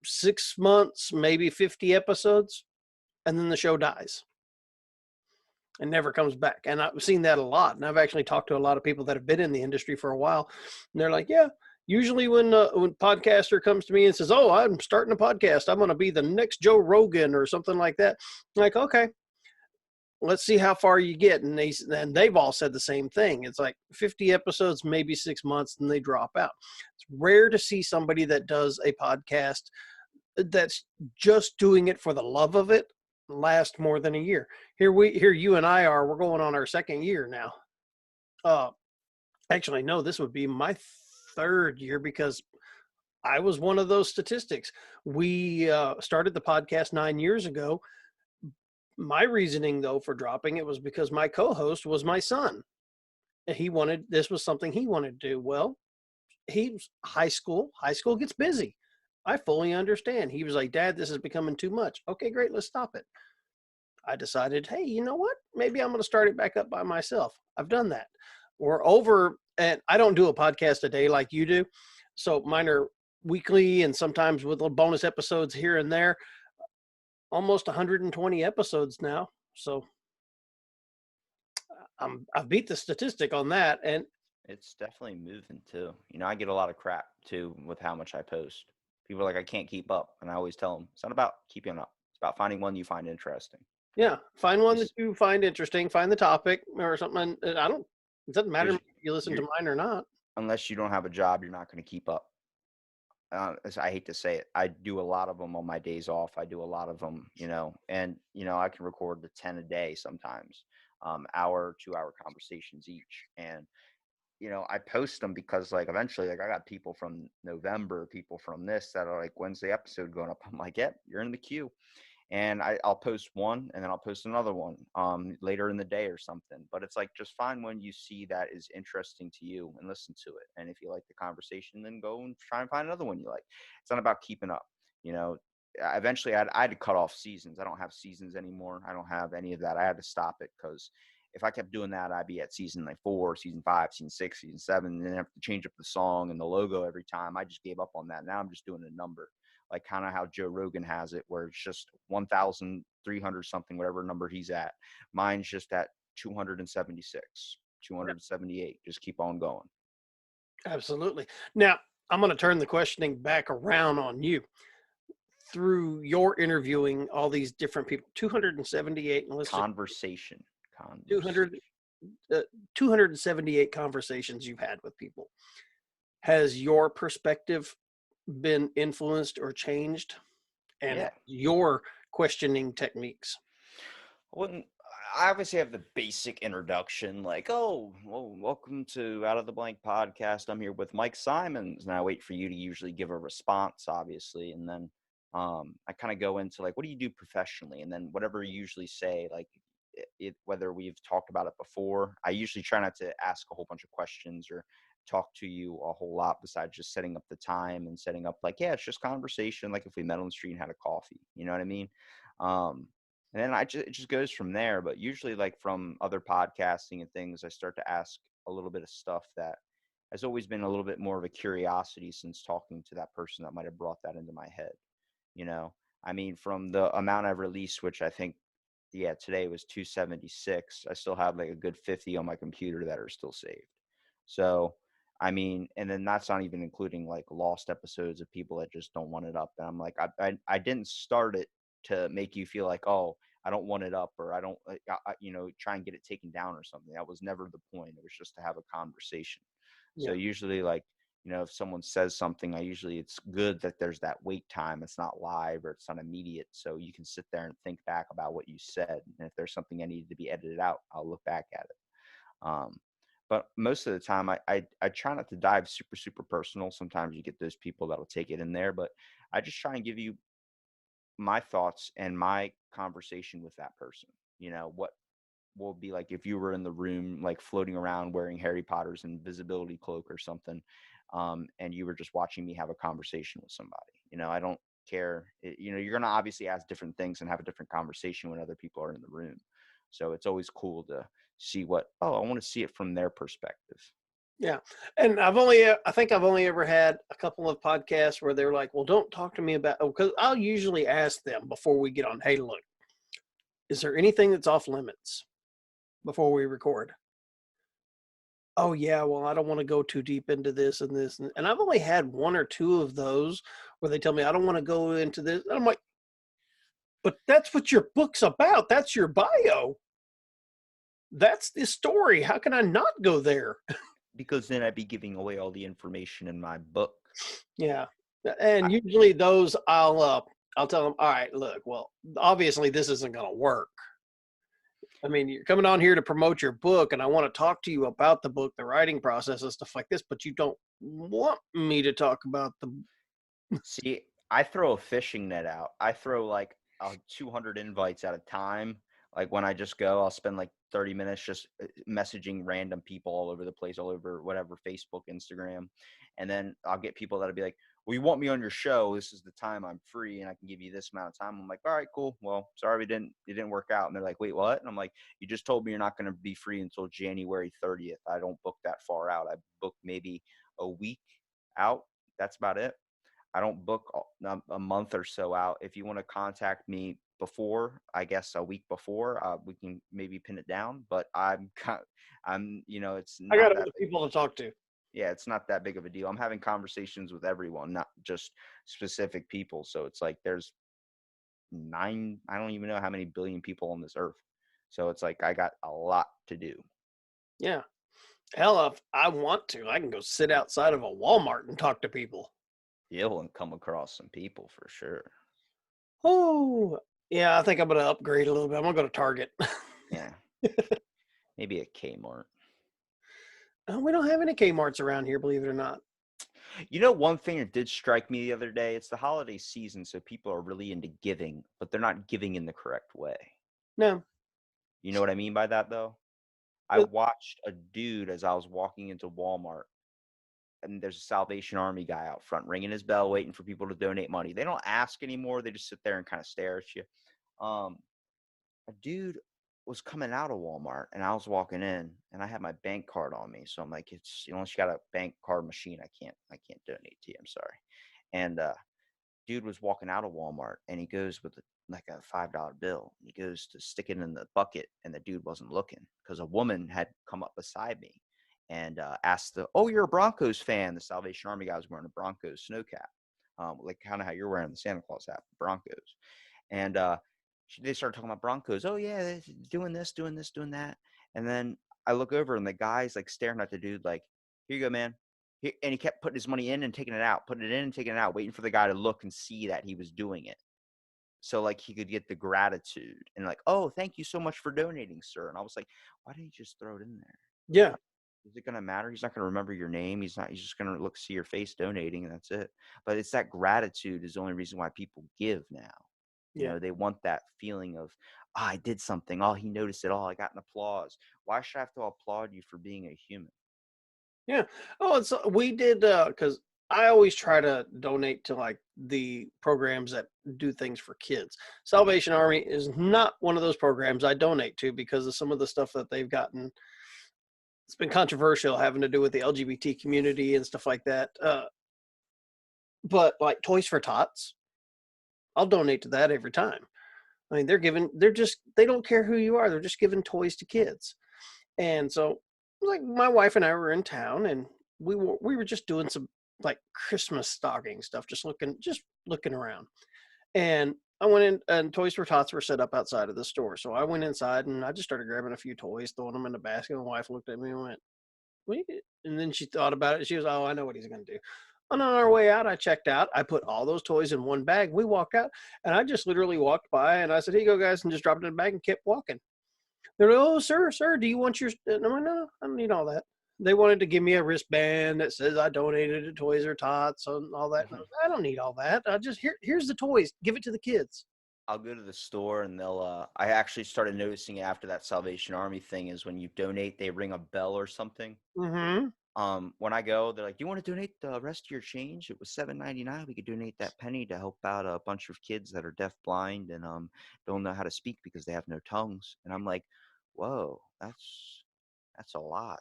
6 months, maybe 50 episodes, and then the show dies and never comes back. And I've seen that a lot. And I've actually talked to a lot of people that have been in the industry for a while. And they're like, yeah, usually when podcaster comes to me and says, oh, I'm starting a podcast, I'm going to be the next Joe Rogan or something like that. I'm like, okay, let's see how far you get. And they've all said the same thing. It's like 50 episodes, maybe 6 months, and they drop out. It's rare to see somebody that does a podcast that's just doing it for the love of it last more than a year. Here you and I we're going on our second year now. Actually, no, this would be my third year, because I was one of those statistics. We started the podcast 9 years ago. My reasoning, though, for dropping it was because my co-host was my son. This was something he wanted to do. Well, he's high school. High school gets busy. I fully understand. He was like, Dad, this is becoming too much. Okay, great. Let's stop it. I decided, hey, you know what? Maybe I'm going to start it back up by myself. I've done that. We're over, and I don't do a podcast a day like you do. So mine are weekly and sometimes with little bonus episodes here and there. almost 120 episodes now. So I've beat the statistic on that. And It's definitely moving too. I get a lot of crap too with how much I post. People are like, I can't keep up. And I always tell them, it's not about keeping up. It's about finding one you find interesting. yeah, find one that Because you find interesting, find the topic or something. And it doesn't matter if you listen to you're, mine or not. unless you don't have a job, you're not going to keep up. I hate to say it. I do a lot of them on my days off. I do a lot of them, and, I can record the 10 a day sometimes, hour, 2 hour conversations each. And, I post them because like eventually, like I got people from November, people from this that are like, when's the episode going up? I'm like, yep, you're in the queue. And I'll post one and then I'll post another one later in the day or something. But it's like, just find one you see that is interesting to you and listen to it. And if you like the conversation, then go and try and find another one you like. It's not about keeping up. you know Eventually I had to cut off seasons. I don't have seasons anymore. I don't have any of that. I had to stop it because if I kept doing that, I'd be at season like 4, season 5, season 6, season 7, and then have to change up the song and the logo every time. I just gave up on that. Now I'm just doing a number, like kind of how Joe Rogan has it, where it's just 1,300 something, whatever number he's at. Mine's just at 276, 278. Just keep on going. Absolutely. Now, I'm going to turn the questioning back around on you. Through your interviewing all these different people, 278 and let's Conversation. 200, 278 conversations you've had with people. Has your perspective been influenced or changed? And Yeah. your questioning techniques? I obviously have the basic introduction, like, oh, well, welcome to Out of the Blank podcast. I'm here with Mike Simons, and I wait for you to usually give a response, obviously, and then I kind of go into like, what do you do professionally, and then whatever you usually say, like, whether we've talked about it before. I usually try not to ask a whole bunch of questions or talk to you a whole lot besides just setting up the time and setting up like, yeah, it's just conversation, like if we met on the street and had a coffee, you know what I mean? And then it just goes from there. But usually, like from other podcasting and things, I start to ask a little bit of stuff that has always been a little bit more of a curiosity since talking to that person that might have brought that into my head. You know, I mean, from the amount I've released, which I think, yeah, today was 276, I still have like a good 50 on my computer that are still saved. So, I mean, and then that's not even including like lost episodes of people that just don't want it up. And I'm like, I didn't start it to make you feel like, oh, I don't want it up, or I don't, try and get it taken down or something. That was never the point. It was just to have a conversation. So Yeah. usually, like, if someone says something, it's good that there's that wait time. It's not live or it's not immediate. So you can sit there and think back about what you said. And if there's something that needed to be edited out, I'll look back at it. But most of the time, I try not to dive super, super personal. Sometimes you get those people that'll take it in there, but I just try and give you my thoughts and my conversation with that person. What will be like if you were in the room, like floating around wearing Harry Potter's invisibility cloak or something, and you were just watching me have a conversation with somebody. I don't care. You're going to obviously ask different things and have a different conversation when other people are in the room. So it's always cool to see I want to see it from their perspective. Yeah. And I think I've only ever had a couple of podcasts where they're like, well, don't talk to me about, because I'll usually ask them before we get on, hey, look, is there anything that's off limits before we record? Oh yeah, well, I don't want to go too deep into this and this. And I've only had one or two of those where they tell me I don't want to go into this. And I'm like, but that's what your book's about. That's your bio. That's the story. How can I not go there? Because then I'd be giving away all the information in my book. Yeah. And usually those I'll tell them, all right, look, well, obviously this isn't going to work. I mean, you're coming on here to promote your book, and I want to talk to you about the book, the writing process, and stuff like this, but you don't want me to talk about the. See, I throw a fishing net out. I throw like 200 invites at a time. Like when I just go, I'll spend like 30 minutes just messaging random people all over the place, all over whatever, Facebook, Instagram. And then I'll get people that'll be like, well, you want me on your show. This is the time I'm free and I can give you this amount of time. I'm like, all right, cool. Well, sorry, it didn't work out. And they're like, wait, what? And I'm like, you just told me you're not going to be free until January 30th. I don't book that far out. I book maybe a week out. That's about it. I don't book a month or so out. If you want to contact me before, I guess a week before, we can maybe pin it down. But it's I not got that other big. people to talk to. Yeah, it's not that big of a deal. I'm having conversations with everyone, not just specific people. So it's like there's I don't even know how many billion people on this earth. So it's like I got a lot to do. Yeah. Hell, if I want to, I can go sit outside of a Walmart and talk to people. You'll come across some people for sure. Oh, yeah. I think I'm going to upgrade a little bit. I'm going to go to Target. Yeah. Maybe a Kmart. We don't have any Kmarts around here, believe it or not. You know, one thing that did strike me the other day, it's the holiday season, so people are really into giving, but they're not giving in the correct way. No. You know what I mean by that, though? I watched a dude as I was walking into Walmart, and there's a Salvation Army guy out front ringing his bell, waiting for people to donate money. They don't ask anymore. They just sit there and kind of stare at you. A dude was coming out of Walmart, and I was walking in, and I had my bank card on me. So I'm like, it's unless you got a bank card machine, I can't donate to you. I'm sorry. And dude was walking out of Walmart, and he goes with like a $5 bill. He goes to stick it in the bucket, and the dude wasn't looking because a woman had come up beside me and asked "Oh, you're a Broncos fan?" The Salvation Army guy was wearing a Broncos snow cap, like kind of how you're wearing the Santa Claus hat, Broncos. And they started talking about Broncos. Oh yeah, they're doing this, doing this, doing that. And then I look over, and the guy's like staring at the dude, like, "Here you go, man." And he kept putting his money in and taking it out, putting it in and taking it out, waiting for the guy to look and see that he was doing it. So like he could get the gratitude and like, "Oh, thank you so much for donating, sir." And I was like, why didn't you just throw it in there? Yeah. Is it going to matter? He's not going to remember your name. He's just going to see your face donating, and that's it. But it's that gratitude is the only reason why people give now. Yeah. They want that feeling of, oh, I did something. Oh, he noticed it all. I got an applause. Why should I have to applaud you for being a human? Yeah. Oh, we did because I always try to donate to like the programs that do things for kids. Salvation Army is not one of those programs I donate to because of some of the stuff that they've gotten. It's been controversial having to do with the LGBT community and stuff like that. But like Toys for Tots, I'll donate to that every time. I mean, they don't care who you are. They're just giving toys to kids. And so, like, my wife and I were in town, and we were just doing some like Christmas stocking stuff, just looking around. And I went in, and Toys for Tots were set up outside of the store. So I went inside, and I just started grabbing a few toys, throwing them in the basket. And my wife looked at me and went, "What?" And then she thought about it. She was, "Oh, I know what he's going to do." And on our way out, I checked out. I put all those toys in one bag. We walked out, and I just literally walked by, and I said, "Here you go, guys," and just dropped it in the bag and kept walking. They're like, "Oh, sir, do you want your?" And I'm like, "No, I don't need all that." They wanted to give me a wristband that says I donated to Toys or Tots and all that. And I don't need all that. I just here's the toys. Give it to the kids. I'll go to the store and I actually started noticing after that Salvation Army thing is when you donate, they ring a bell or something. Mm-hmm. When I go, they're like, "Do you want to donate the rest of your change? It was $7.99. We could donate that penny to help out a bunch of kids that are deaf, blind, and don't know how to speak because they have no tongues." And I'm like, "Whoa, that's a lot.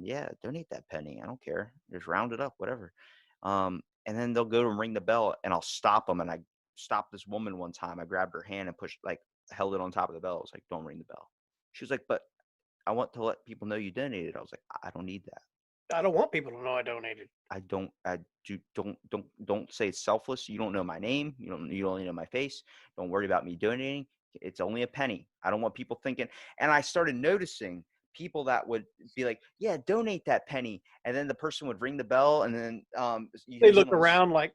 Yeah, donate that penny. I don't care. Just round it up, whatever." And then they'll go and ring the bell, and I'll stop them. And I stopped this woman one time. I grabbed her hand and held it on top of the bell. I was like, "Don't ring the bell." She was like, "But I want to let people know you donated." I was like, "I don't need that. I don't want people to know I donated. Don't say it's selfless. You don't know my name. You only know my face. Don't worry about me donating. It's only a penny. I don't want people thinking." And I started noticing people that would be like, "Yeah, donate that penny," and then the person would ring the bell, and then you They hear look someone around like,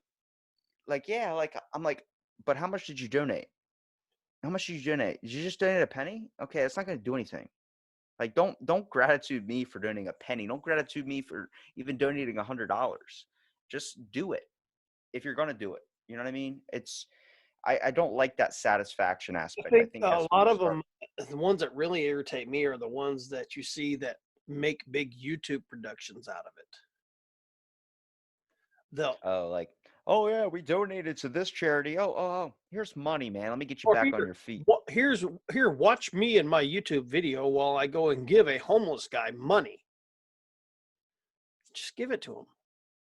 yeah, like I'm like, "But how much did you donate? How much did you donate? Did you just donate a penny? Okay, that's not going to do anything." Like, don't gratitude me for donating a penny. Don't gratitude me for even donating $100. Just do it if you're gonna do it. You know what I mean? I don't like that satisfaction I aspect. I think think a that's where lot you of start. them, the ones that really irritate me are the ones that you see that make big YouTube productions out of it. They'll, Oh, like, "Oh yeah, we donated to this charity. Oh, here's money, man. Let me get you or back on here, your feet." here, watch me in my YouTube video while I go and give a homeless guy money. Just give it to him.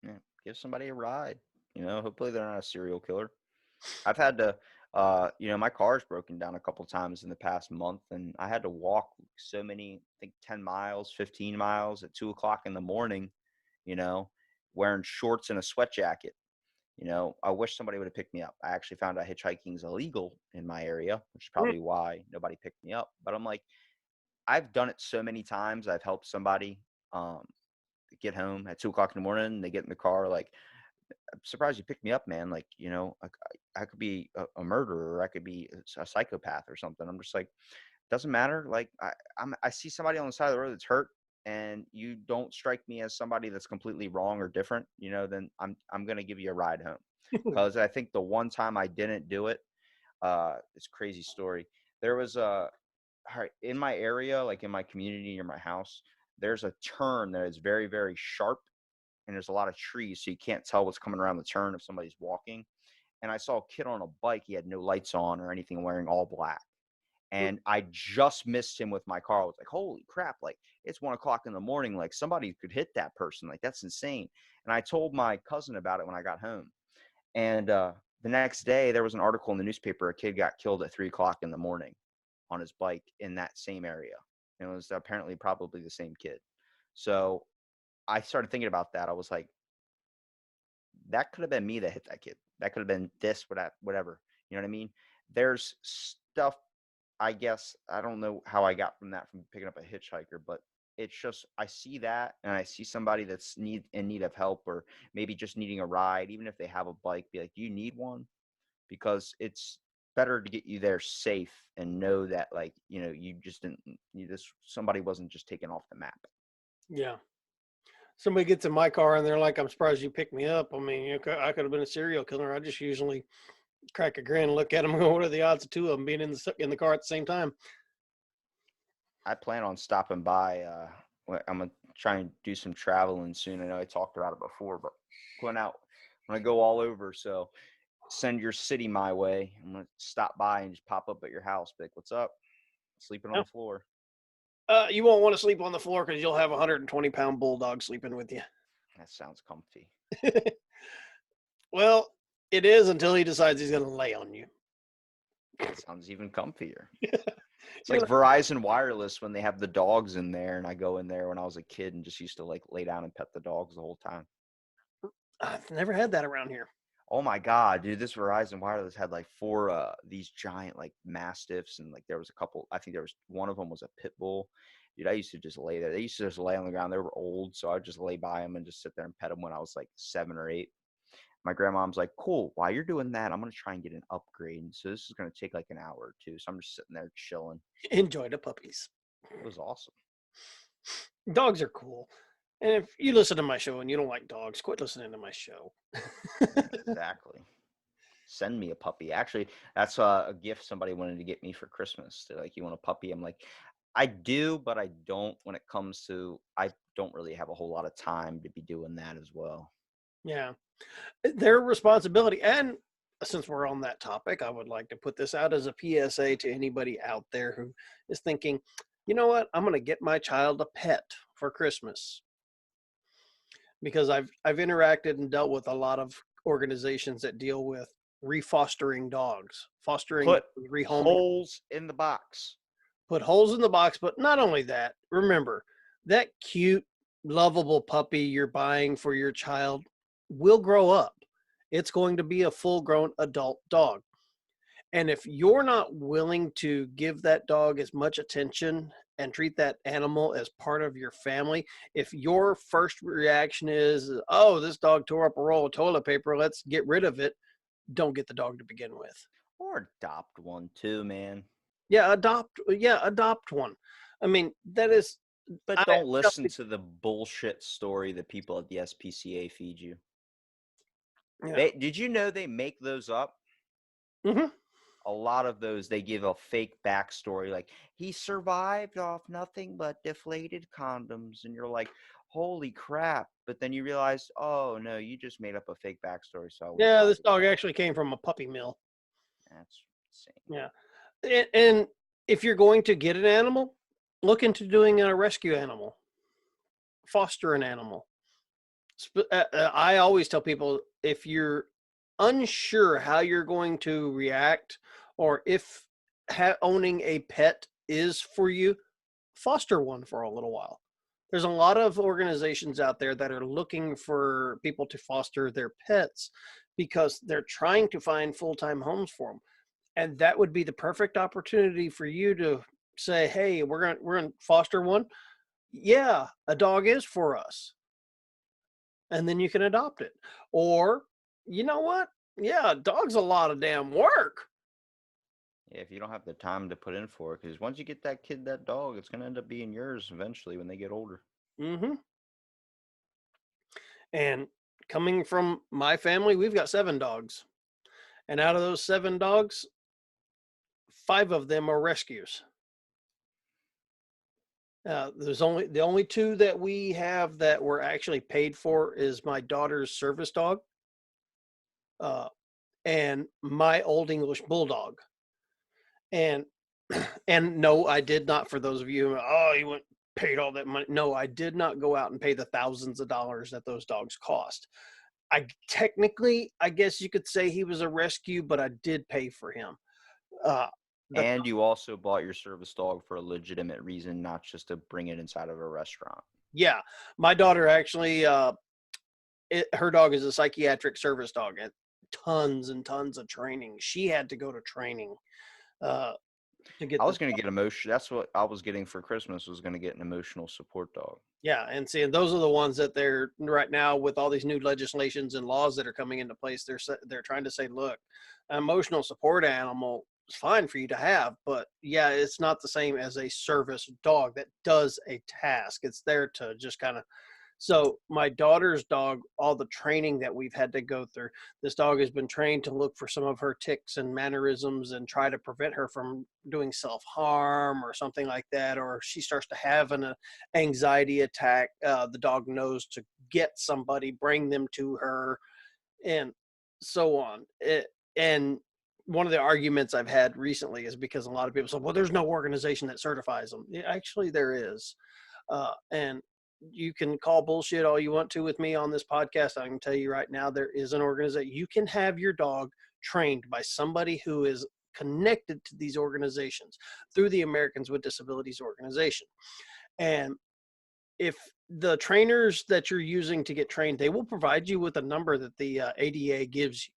Yeah, give somebody a ride. Hopefully they're not a serial killer. I've had to My car's broken down a couple times in the past month, and I had to walk so many, I think 10 miles, 15 miles at 2 o'clock in the morning, you know, wearing shorts and a sweat jacket. I wish somebody would have picked me up. I actually found out hitchhiking is illegal in my area, which is Mm. probably why nobody picked me up. But I'm like, I've done it so many times. I've helped somebody um, get home at 2 o'clock in the morning. They get in the car, like, I'm surprised you picked me up, man. Like, I could be a murderer, or I could be a psychopath or something. I'm just like, doesn't matter. Like, I see somebody on the side of the road that's hurt, and you don't strike me as somebody that's completely wrong or different, then I'm gonna give you a ride home. Because I think the one time I didn't do it, it's a crazy story. There was in my area, like in my community near my house, there's a turn that is very, very sharp, and there's a lot of trees, so you can't tell what's coming around the turn if somebody's walking. And I saw a kid on a bike. He had no lights on or anything, wearing all black. And I just missed him with my car. I was like, holy crap, like, it's 1 o'clock in the morning. Like, somebody could hit that person. Like, that's insane. And I told my cousin about it when I got home. And the next day, there was an article in the newspaper. A kid got killed at 3 o'clock in the morning on his bike in that same area. And it was apparently probably the same kid. So I started thinking about that. I was like, that could have been me that hit that kid. That could have been this, whatever. You know what I mean? There's stuff, I guess, I don't know how I got from picking up a hitchhiker, but it's just, I see that, and I see somebody that's in need of help, or maybe just needing a ride, even if they have a bike, be like, do you need one? Because it's better to get you there safe and know that, like, you just didn't, somebody wasn't just taken off the map. Yeah. Somebody gets in my car and they're like, I'm surprised you picked me up. I mean, I could have been a serial killer. I just usually crack a grin and look at them and go, what are the odds of two of them being in the car at the same time? I plan on stopping by. I'm gonna try and do some traveling soon. I know I talked about it before, but going out, I'm gonna go all over. So send your city my way. I'm gonna stop by and just pop up at your house. Be like, what's up? Sleeping on No. the floor. You won't want to sleep on the floor because you'll have a 120-pound bulldog sleeping with you. That sounds comfy. Well, it is until he decides he's going to lay on you. That sounds even comfier. It's You're like Verizon Wireless when they have the dogs in there, and I go in there when I was a kid and just used to like lay down and pet the dogs the whole time. I've never had that around here. Oh my God, dude, this Verizon Wireless had like four these giant like mastiffs, and like there was a couple, I think there was one of them was a pit bull. Dude, I used to just lay there. They used to just lay on the ground. They were old, so I'd just lay by them and just sit there and pet them when I was like 7 or 8. My grandmom's like, cool, while you're doing that, I'm going to try and get an upgrade. So this is going to take like an hour or two. So I'm just sitting there chilling. Enjoy the puppies. It was awesome. Dogs are cool. And if you listen to my show and you don't like dogs, quit listening to my show. Exactly. Send me a puppy. Actually, that's a gift somebody wanted to get me for Christmas. They're like, you want a puppy? I'm like, I do, but I don't. When it comes to, I don't really have a whole lot of time to be doing that as well. Yeah. Their responsibility. And since we're on that topic, I would like to put this out as a PSA to anybody out there who is thinking, you know what, I'm going to get my child a pet for Christmas. Because I've interacted and dealt with a lot of organizations that deal with refostering dogs, fostering, Put rehoming. holes in the box. Put holes in the box, but not only that, remember, that cute, lovable puppy you're buying for your child will grow up. It's going to be a full-grown adult dog. And if you're not willing to give that dog as much attention and treat that animal as part of your family, if your first reaction is, oh, this dog tore up a roll of toilet paper, let's get rid of it, don't get the dog to begin with. Or adopt one too, man. Yeah, adopt one. I mean, that is. But don't listen to the bullshit story that people at the SPCA feed you. Yeah. Did you know they make those up? Mm-hmm. A lot of those, they give a fake backstory, like he survived off nothing but deflated condoms, and you're like, holy crap. But then you realize, oh no, you just made up a fake backstory. So Yeah, this dog actually came from a puppy mill. That's insane. Yeah. And if you're going to get an animal, look into doing a rescue animal, foster an animal. I always tell people, if you're unsure how you're going to react, or if owning a pet is for you, foster one for a little while. There's a lot of organizations out there that are looking for people to foster their pets because they're trying to find full-time homes for them. And that would be the perfect opportunity for you to say, hey, we're going to foster one. Yeah, a dog is for us. And then you can adopt it. Or, you know what? Yeah, a dog's a lot of damn work. Yeah, if you don't have the time to put in for it, because once you get that kid that dog, it's gonna end up being yours eventually when they get older. Mm-hmm. And coming from my family, we've got 7 dogs. And out of those 7 dogs, 5 of them are rescues. There's only the only 2 that we have that were actually paid for is my daughter's service dog, uh, and my old English bulldog. And and no, I did not. For those of you, oh, you went paid all that money. No, I did not go out and pay the thousands of dollars that those dogs cost. I technically, I guess you could say he was a rescue, but I did pay for him. Uh, the And you also bought your service dog for a legitimate reason, not just to bring it inside of a restaurant. Yeah, my daughter actually, her dog is a psychiatric service dog, and tons and tons of training. She had to go to training uh, to get I this. was gonna get emotion. That's what I was getting for Christmas. Was gonna get an emotional support dog. Yeah, and see, and those are the ones that they're right now with all these new legislations and laws that are coming into place. They're trying to say, look, an emotional support animal is fine for you to have, but yeah, it's not the same as a service dog that does a task. It's there to just kind of. So my daughter's dog, all the training that we've had to go through, this dog has been trained to look for some of her tics and mannerisms and try to prevent her from doing self-harm or something like that. Or if she starts to have an anxiety attack, the dog knows to get somebody, bring them to her, and so on. And one of the arguments I've had recently is because a lot of people say, well, there's no organization that certifies them. Yeah, actually, there is. And you can call bullshit all you want to with me on this podcast. I can tell you right now, there is an organization. You can have your dog trained by somebody who is connected to these organizations through the Americans with Disabilities organization. And if the trainers that you're using to get trained, they will provide you with a number that the ADA gives you.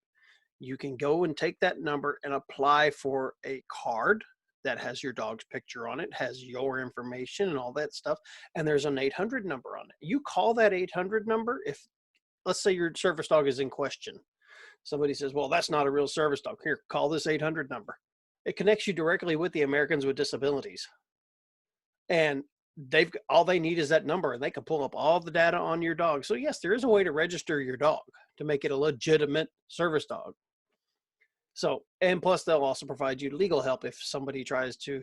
You can go and take that number and apply for a card that has your dog's picture on it, has your information and all that stuff. And there's an 800 number on it. You call that 800 number if, let's say, your service dog is in question. Somebody says, well, that's not a real service dog. Here, call this 800 number. It connects you directly with the Americans with Disabilities. And all they need is that number, and they can pull up all the data on your dog. So yes, there is a way to register your dog to make it a legitimate service dog. So, and plus they'll also provide you legal help if somebody tries to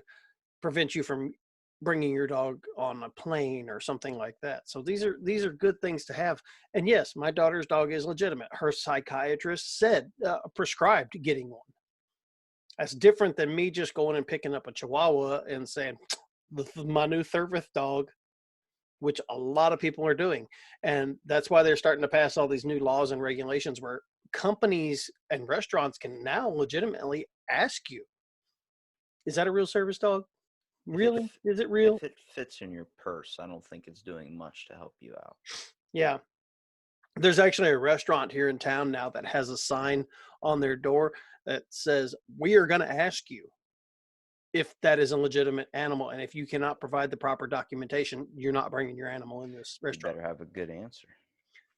prevent you from bringing your dog on a plane or something like that. So these are good things to have. And yes, my daughter's dog is legitimate. Her psychiatrist said prescribed getting one. That's different than me just going and picking up a Chihuahua and saying, this is my new service dog, which a lot of people are doing. And that's why they're starting to pass all these new laws and regulations where companies and restaurants can now legitimately ask you, is that a real service dog? Really? Is it real? If it fits in your purse, I don't think it's doing much to help you out. Yeah. There's actually a restaurant here in town now that has a sign on their door that says, we are going to ask you if that is a legitimate animal. And if you cannot provide the proper documentation, you're not bringing your animal in this restaurant. You better have a good answer.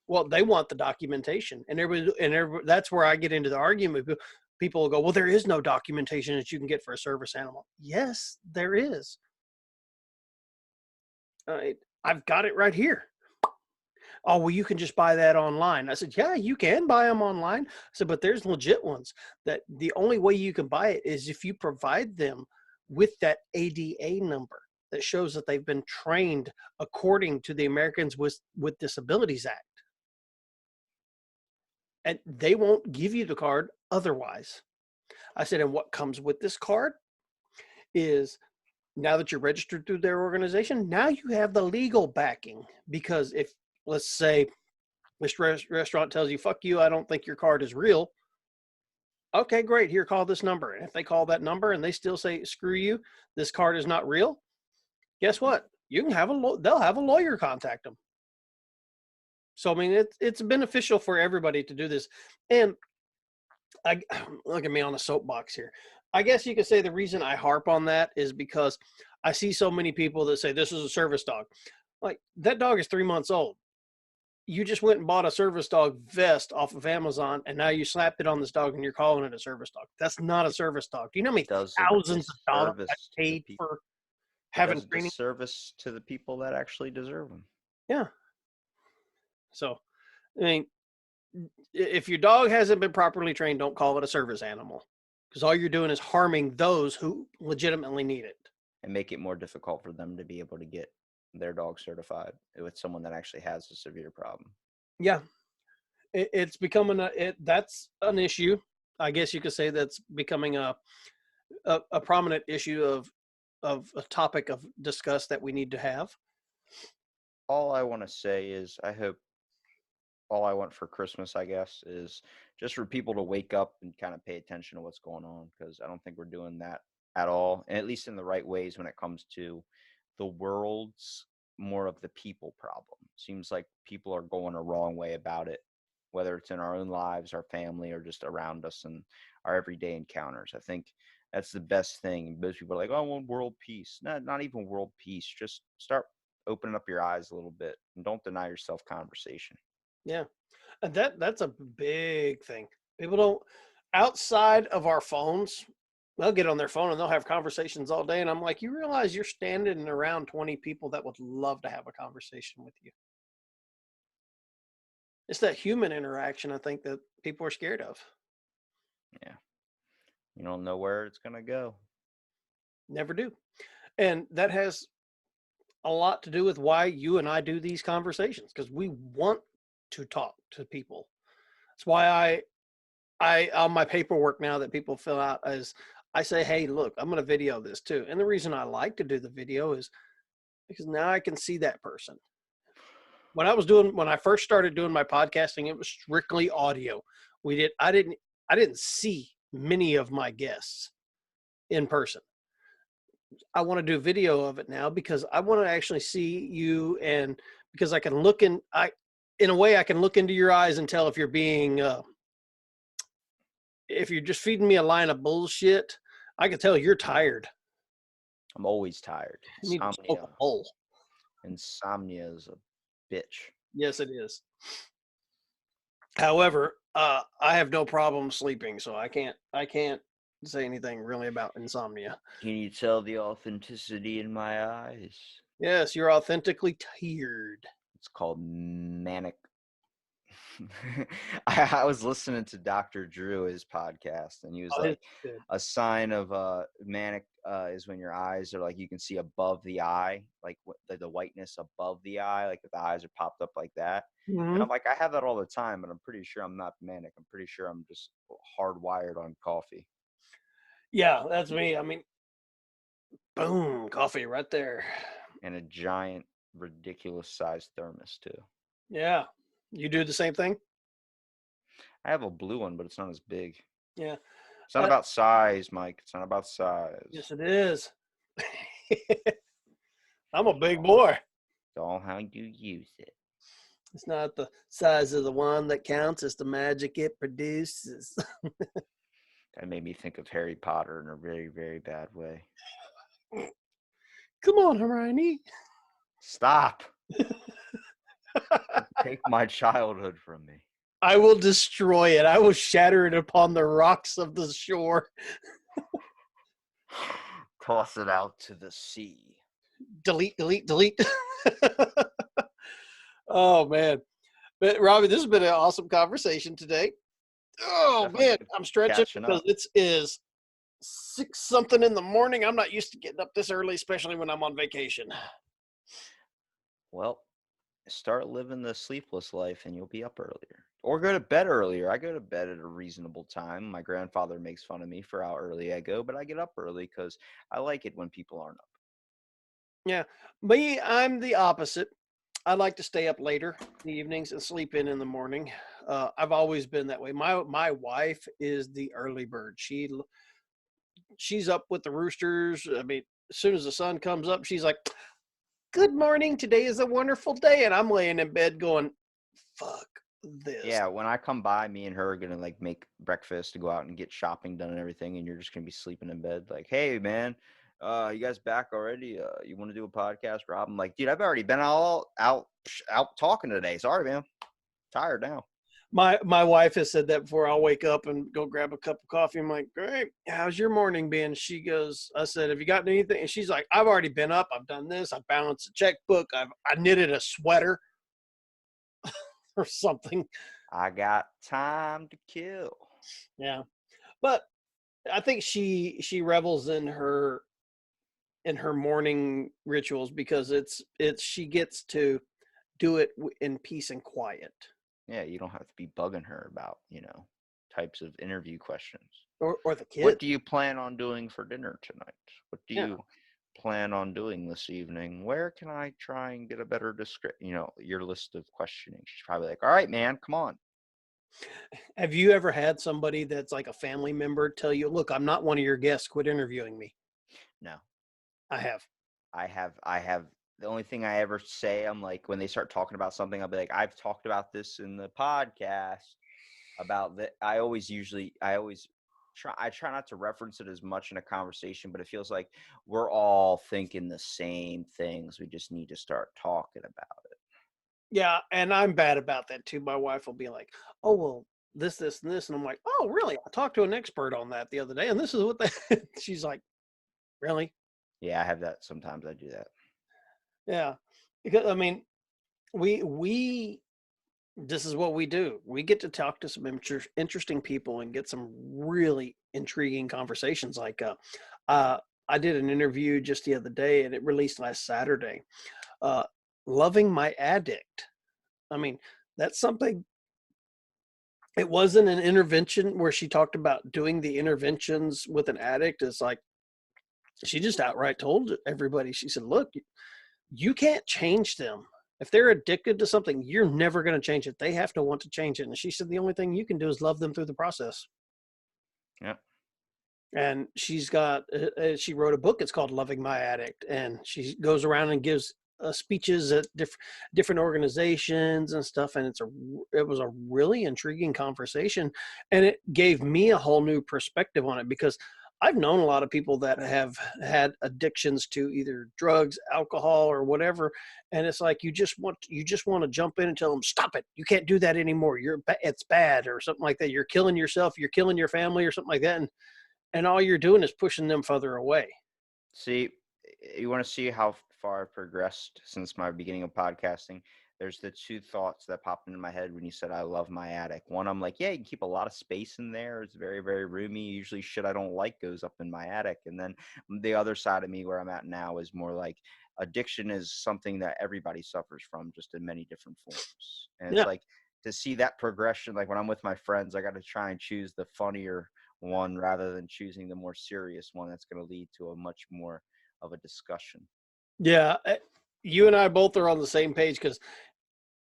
Well, they want the documentation, and everybody, that's where I get into the argument. People will go, well, there is no documentation that you can get for a service animal. Yes, there is. I've got it right here. Oh, well, you can just buy that online. I said, yeah, you can buy them online. I said, but there's legit ones that the only way you can buy it is if you provide them with that ADA number that shows that they've been trained according to the Americans with Disabilities Act. And they won't give you the card otherwise. I said, and what comes with this card is, now that you're registered through their organization, now you have the legal backing. Because if, let's say, this restaurant tells you, fuck you, I don't think your card is real, Okay, great. Here, call this number. And if they call that number and they still say, screw you, this card is not real, guess what? You can have they'll have a lawyer contact them. So, I mean, it's beneficial for everybody to do this. And I look at me on a soapbox here. I guess you could say the reason I harp on that is because I see so many people that say this is a service dog. Like, that dog is 3 months old. You just went and bought a service dog vest off of Amazon, and now you slapped it on this dog and you're calling it a service dog. That's not a service dog. Do you know how many Does thousands of dollars I disservice to the paid people. for It having does a training? disservice to the people that actually deserve them. Yeah. So, I mean, if your dog hasn't been properly trained, don't call it a service animal, because all you're doing is harming those who legitimately need it. And make it more difficult for them to be able to get their dog certified with someone that actually has a severe problem. Yeah, it's becoming that's an issue. I guess you could say that's becoming a prominent issue of a topic of discuss that we need to have. All I want to say is all I want for Christmas, I guess, is just for people to wake up and kind of pay attention to what's going on, because I don't think we're doing that at all, and at least in the right ways when it comes to the world's more of the people problem. Seems like people are going a wrong way about it, whether it's in our own lives, our family, or just around us and our everyday encounters. I think that's the best thing. Most people are like, oh, I want world peace. Not even world peace. Just start opening up your eyes a little bit and don't deny yourself conversation. Yeah, and that's a big thing. People don't, outside of our phones, they'll get on their phone and they'll have conversations all day. And I'm like, you realize you're standing around 20 people that would love to have a conversation with you. It's that human interaction, I think, that people are scared of. Yeah. You don't know where it's going to go. Never do. And that has a lot to do with why you and I do these conversations, because we want to talk to people. That's why I on my paperwork now that people fill out is I say, hey, look, I'm going to video this too. And the reason I like to do the video is because now I can see that person. When I first started doing my podcasting, it was strictly audio. I didn't see many of my guests in person. I want to do video of it now because I want to actually see you, and because I can look in a way I can look into your eyes and tell if you're being if you're just feeding me a line of bullshit. I can tell you're tired. I'm always tired. You need to smoke a bowl. Insomnia is a bitch. Yes, it is. However, I have no problem sleeping, so I can't say anything really about insomnia. Can you tell the authenticity in my eyes? Yes, you're authentically tired. It's called manic. I was listening to Dr. Drew, his podcast, and he was like, a sign of manic is when your eyes are like, you can see above the eye, like the whiteness above the eye, like if the eyes are popped up like that. Mm-hmm. And I'm like, I have that all the time, but I'm pretty sure I'm not manic. I'm pretty sure I'm just hardwired on coffee. Yeah, that's me. I mean, boom, coffee right there. And a giant, ridiculous sized thermos too. Yeah. You do the same thing? I have a blue one, but it's not as big. Yeah. It's not about size, Mike. It's not about size. Yes, it is. I'm a big boy. It's all how you use it. It's not the size of the one that counts. It's the magic it produces. That made me think of Harry Potter in a very, very bad way. Come on, Hermione. Stop. Take my childhood from me. I will destroy it. I will shatter it upon the rocks of the shore. Toss it out to the sea. Delete, delete, delete. Oh, man. But, Robbie, this has been an awesome conversation today. Oh, Definitely man. I'm stretching because it is 6-something in the morning. I'm not used to getting up this early, especially when I'm on vacation. Well, start living the sleepless life and you'll be up earlier. Or go to bed earlier. I go to bed at a reasonable time. My grandfather makes fun of me for how early I go, but I get up early because I like it when people aren't up. Yeah. Me, I'm the opposite. I like to stay up later in the evenings and sleep in the morning. I've always been that way. My wife is the early bird. She's up with the roosters. I mean, as soon as the sun comes up, she's like, "Good morning. Today is a wonderful day." And I'm laying in bed going, "Fuck this." Yeah, when I come by, me and her are gonna like make breakfast to go out and get shopping done and everything, and you're just gonna be sleeping in bed. Like, hey man, you guys back already? You want to do a podcast, Rob? I'm like, dude, I've already been out talking today. Sorry, man. Tired now. My wife has said that before. I'll wake up and go grab a cup of coffee. I'm like, "Great, how's your morning been?" She goes, I said, "Have you gotten anything?" And she's like, "I've already been up. I've done this. I balanced a checkbook. I knitted a sweater or something." I got time to kill. Yeah, but I think she revels in her morning rituals because it's she gets to do it in peace and quiet. Yeah, you don't have to be bugging her about, types of interview questions. Or the What kids. do you plan on doing for dinner tonight? What do Yeah. you plan on doing this evening? Where can I try and get a better description? Your list of questioning. She's probably like, all right, man, come on. Have you ever had somebody that's like a family member tell you, "Look, I'm not one of your guests. Quit interviewing me"? No, I have. I have the only thing I ever say, I'm like, when they start talking about something, I'll be like, I've talked about this in the podcast about that. I try not to reference it as much in a conversation, but it feels like we're all thinking the same things. We just need to start talking about it. Yeah, and I'm bad about that too. My wife will be like, "Oh, well, this, and this." And I'm like, "Oh, really? I talked to an expert on that the other day, and this is what they." She's like, "Really?" Yeah, I have that. Sometimes I do that. Yeah. Because I mean, we this is what we do. We get to talk to some interesting people and get some really intriguing conversations. Like, I did an interview just the other day, and it released last Saturday. Uh, Loving my addict. I mean, that's something. It wasn't an intervention where she talked about doing the interventions with an addict. It's like she just outright told everybody. She said, "Look, you can't change them. If they're addicted to something, you're never going to change it. They have to want to change it." And she said, "The only thing you can do is love them through the process." Yeah. And she wrote a book. It's called Loving My Addict. And she goes around and gives speeches at different organizations and stuff. And it was a really intriguing conversation. And it gave me a whole new perspective on it because I've known a lot of people that have had addictions to either drugs, alcohol, or whatever, and it's like you just want to jump in and tell them, "Stop it! You can't do that anymore. It's bad," or something like that. "You're killing yourself. You're killing your family," or something like that, and all you're doing is pushing them further away. See, you want to see how far I've progressed since my beginning of podcasting? There's the two thoughts that popped into my head when you said I love my attic. One, I'm like, yeah, you can keep a lot of space in there. It's very, very roomy. Usually shit I don't like goes up in my attic. And then the other side of me where I'm at now is more like addiction is something that everybody suffers from, just in many different forms. And it's Yeah, like to see that progression, like when I'm with my friends, I got to try and choose the funnier one rather than choosing the more serious one that's going to lead to a much more of a discussion. yeah. You and I both are on the same page because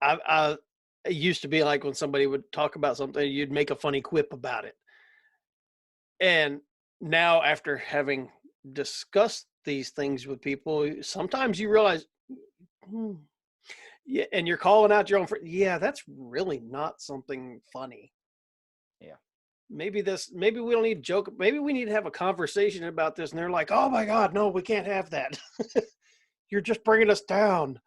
I it used to be like when somebody would talk about something, you'd make a funny quip about it. And now, after having discussed these things with people, sometimes you realize, "Hmm, yeah," and you're calling out your own friend. Yeah, that's really not something funny. Yeah. Maybe we don't need to joke. Maybe we need to have a conversation about this. And they're like, "Oh my God, no, we can't have that. You're just bringing us down."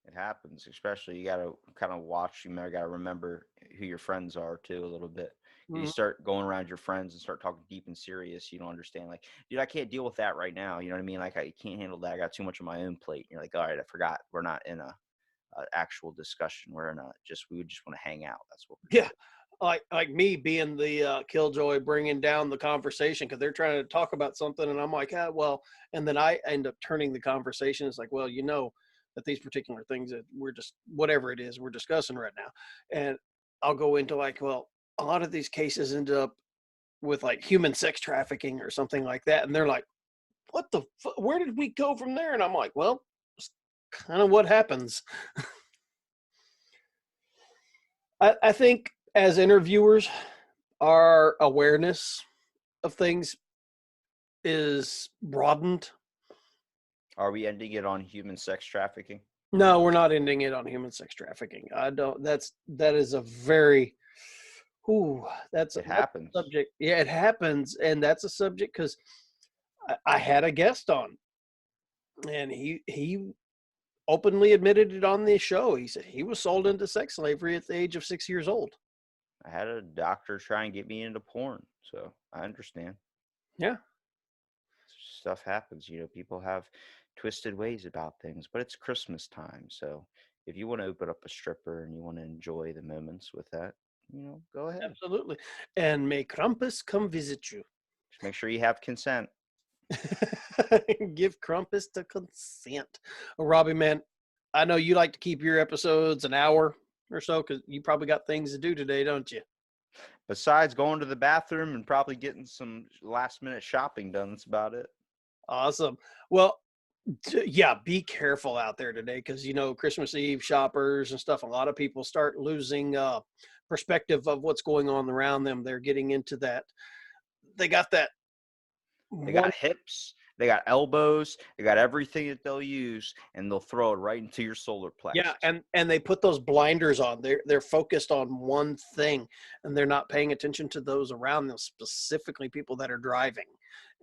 It happens, especially you got to kind of watch. You got to remember who your friends are too a little bit. You Mhm. start going around your friends and start talking deep and serious. You don't understand, like, dude, I can't deal with that right now. You know what I mean? Like, I can't handle that. I got too much on my own plate. And you're like, all right, I forgot. We're not in a actual discussion. We would just want to hang out. That's what we're Yeah. doing. Like me being the killjoy, bringing down the conversation because they're trying to talk about something, and I'm like, well, and then I end up turning the conversation. It's like, well, that these particular things that we're just whatever it is we're discussing right now, and I'll go into like, well, a lot of these cases end up with like human sex trafficking or something like that, and they're like, "What the? Where did we go from there?" And I'm like, well, kind of what happens. I think as interviewers, our awareness of things is broadened. Are we ending it on human sex trafficking? No, we're not ending it on human sex trafficking. I don't. That is a very, ooh, that's It that's a happens. subject. Yeah, it happens, and that's a subject because I had a guest on, and he openly admitted it on the show. He said he was sold into sex slavery at the age of 6 years old. I had a doctor try and get me into porn, so I understand. Yeah, Stuff happens. People have twisted ways about things, but it's Christmas time. So if you want to open up a stripper and you want to enjoy the moments with that, go ahead. absolutely. And may Krampus come visit you. Just make sure you have consent. Give Krampus the consent. Well, Robbie, man, I know you like to keep your episodes an hour or so because you probably got things to do today, don't you? Besides going to the bathroom and probably getting some last minute shopping done, that's about it. Awesome. Well, yeah, be careful out there today because, Christmas Eve shoppers and stuff, a lot of people start losing perspective of what's going on around them. They're getting into that. They got that They one. got hips, they got elbows, they got everything that they'll use, and they'll throw it right into your solar Yeah, plexus. and they put those blinders on. They're focused on one thing, and they're not paying attention to those around them, specifically people that are driving.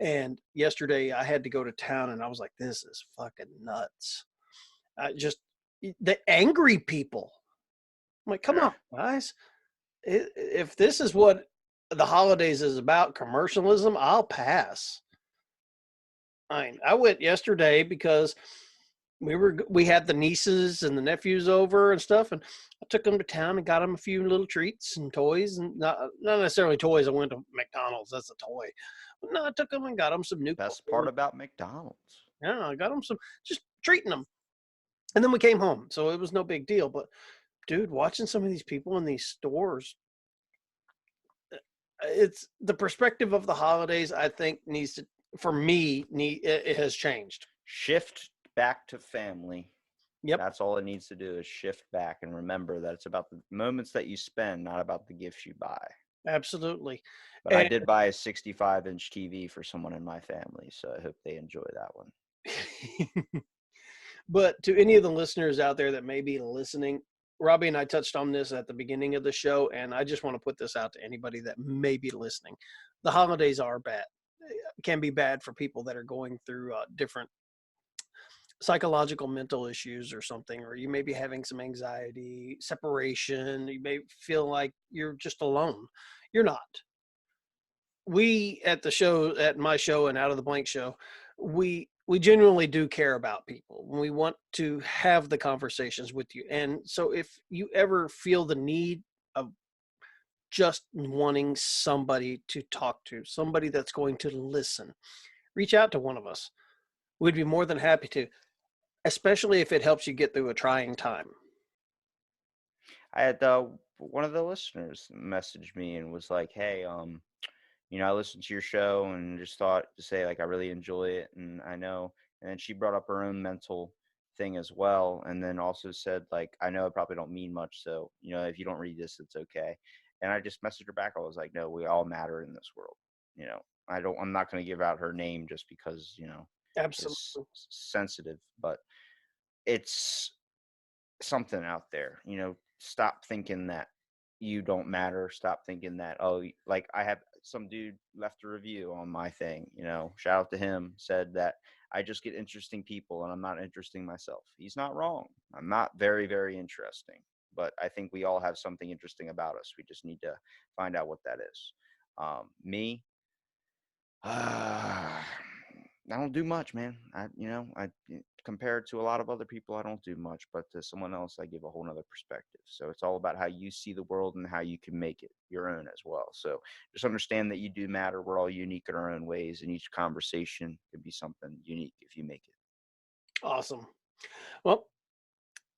And yesterday, I had to go to town, and I was like, "This is fucking nuts." Just the angry people. I'm like, "Come Yeah. on, guys! If this is what the holidays is about, commercialism, I'll pass." I went yesterday because we had the nieces and the nephews over and stuff, and I took them to town and got them a few little treats and toys, and not necessarily toys. I went to McDonald's. That's a toy. But no, I took them and got them some new Best part clothes. about McDonald's. Yeah, I got them some, just treating them, and then we came home, so it was no big deal. But dude, watching some of these people in these stores, it's the perspective of the holidays. I think needs to, for me, it has changed. Shift back to family. Yep. That's all it needs to do is shift back and remember that it's about the moments that you spend, not about the gifts you buy. Absolutely. But I did buy a 65-inch TV for someone in my family, so I hope they enjoy that one. But to any of the listeners out there that may be listening, Robbie and I touched on this at the beginning of the show, and I just want to put this out to anybody that may be listening. The holidays are bad. Can be bad for people that are going through different psychological mental issues or something, or you may be having some anxiety, separation. You may feel like you're just alone. You're not. We at the show, at my show and Out of the Blank show, we genuinely do care about people. We want to have the conversations with you. And so if you ever feel the need of just wanting somebody to talk to, somebody that's going to listen, reach out to one of us. We'd be more than happy to, especially if it helps you get through a trying time. I had one of the listeners message me and was like, "Hey, I listened to your show and just thought to say like I really enjoy it, and I know." And then she brought up her own mental thing as well, and then also said like, "I know I probably don't mean much, so if you don't read this, it's okay." And I just messaged her back. I was like, "No, we all matter in this world. You know, I'm not going to give out her name just because it's Absolutely. sensitive, but it's something out there. Stop thinking that you don't matter. Stop thinking that, oh, like I have some dude left a review on my thing, shout out to him, said that I just get interesting people and I'm not interesting myself. He's not wrong. I'm not very, very interesting, but I think we all have something interesting about us. We just need to find out what that is. Me, I don't do much, man. I compared to a lot of other people, I don't do much, but to someone else, I give a whole nother perspective. So it's all about how you see the world and how you can make it your own as well. So just understand that you do matter. We're all unique in our own ways, and each conversation could be something unique if you make it. Awesome. Well,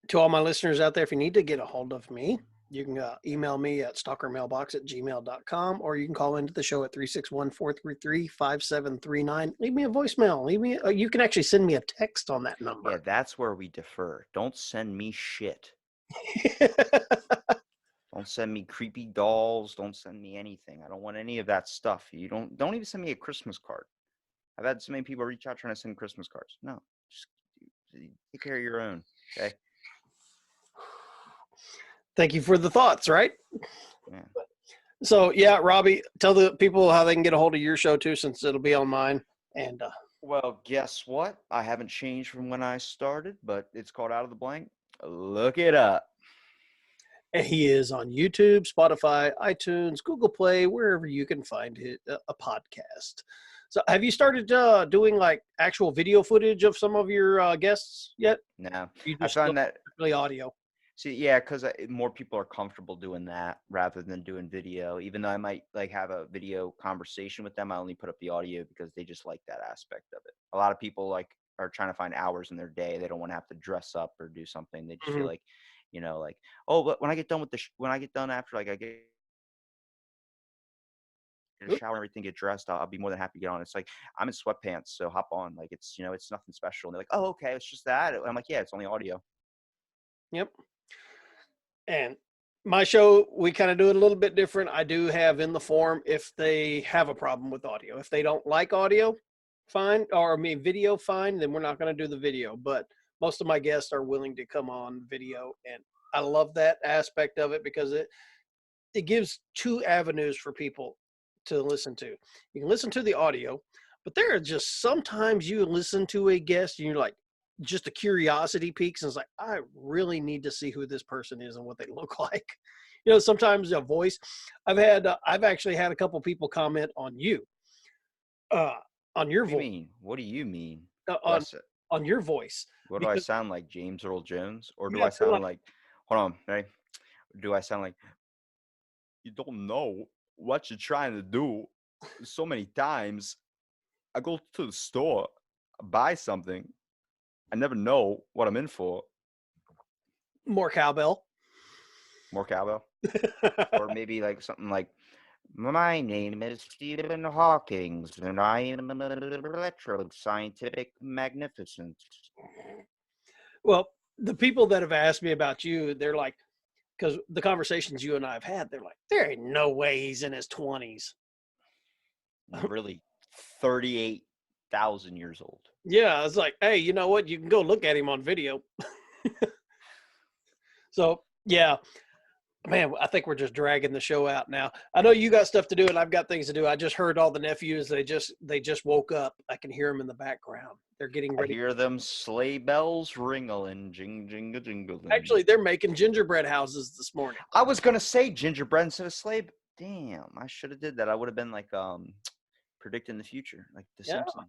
to all my listeners out there, if you need to get a hold of me, You can email me at stalkermailbox@gmail.com, or you can call into the show at 361-433-5739. Leave me a voicemail. You can actually send me a text on that Yeah, number. that's where we defer. Don't send me shit. Don't send me creepy dolls. Don't send me anything. I don't want any of that stuff. You don't even send me a Christmas card. I've had so many people reach out trying to send Christmas cards. No, just take care of your own. Okay. Thank you for the thoughts, right? Yeah. So, yeah, Robbie, tell the people how they can get a hold of your show too, since it'll be on mine. And Well, guess what? I haven't changed from when I started, but it's called Out of the Blank. Look it up. he is on YouTube, Spotify, iTunes, Google Play, wherever you can find a podcast. So, have you started doing like actual video footage of some of your guests yet? No, You I just found that. really audio. See, yeah, because more people are comfortable doing that rather than doing video. Even though I might like have a video conversation with them, I only put up the audio because they just like that aspect of it. A lot of people like are trying to find hours in their day. They don't want to have to dress up or do something. They just feel like, like, oh, but when I get done with when I get done after like I get a shower and everything, get dressed, I'll be more than happy to get on. It's like I'm in sweatpants, so hop on. Like it's it's nothing special. And they're like, oh, okay, it's just that. I'm like, yeah, it's only audio. Yep. And my show, we kind of do it a little bit different. I do have in the form if they have a problem with audio. If they don't like audio, fine. Or I mean, video, fine. Then we're not going to do the video. But most of my guests are willing to come on video. And I love that aspect of it because it gives two avenues for people to listen to. You can listen to the audio, but there are just sometimes you listen to a guest and you're like, just a curiosity peaks and it's like, I really need to see who this person is and what they look like. Sometimes a voice. I've actually had a couple people comment on you, on your voice. What do you mean? On your voice. What do I sound like, James Earl Jones? Or do Yeah, I sound like, hold on, right? Do I sound like, you don't know what you're trying to do so many times? I go to the store, buy something. I never know what I'm in for. More cowbell. More cowbell? Or maybe like something like, my name is Stephen Hawkins, and I am an electro-scientific magnificence. Well, the people that have asked me about you, they're like, because the conversations you and I have had, they're like, there ain't no way he's in his 20s. Really, 38,000 years old. Yeah, it's like, hey, you know what? You can go look at him on video. So, yeah. Man, I think we're just dragging the show out now. I know you got stuff to do and I've got things to do. I just heard all the nephews. They just woke up. I can hear them in the background. They're getting ready. I hear them sleigh bells ringling, jing, jingle, jingling. Actually, they're making gingerbread houses this morning. I was going to say gingerbread instead of sleigh. Damn, I should have did that. I would have been like predicting the future, like the Simpsons.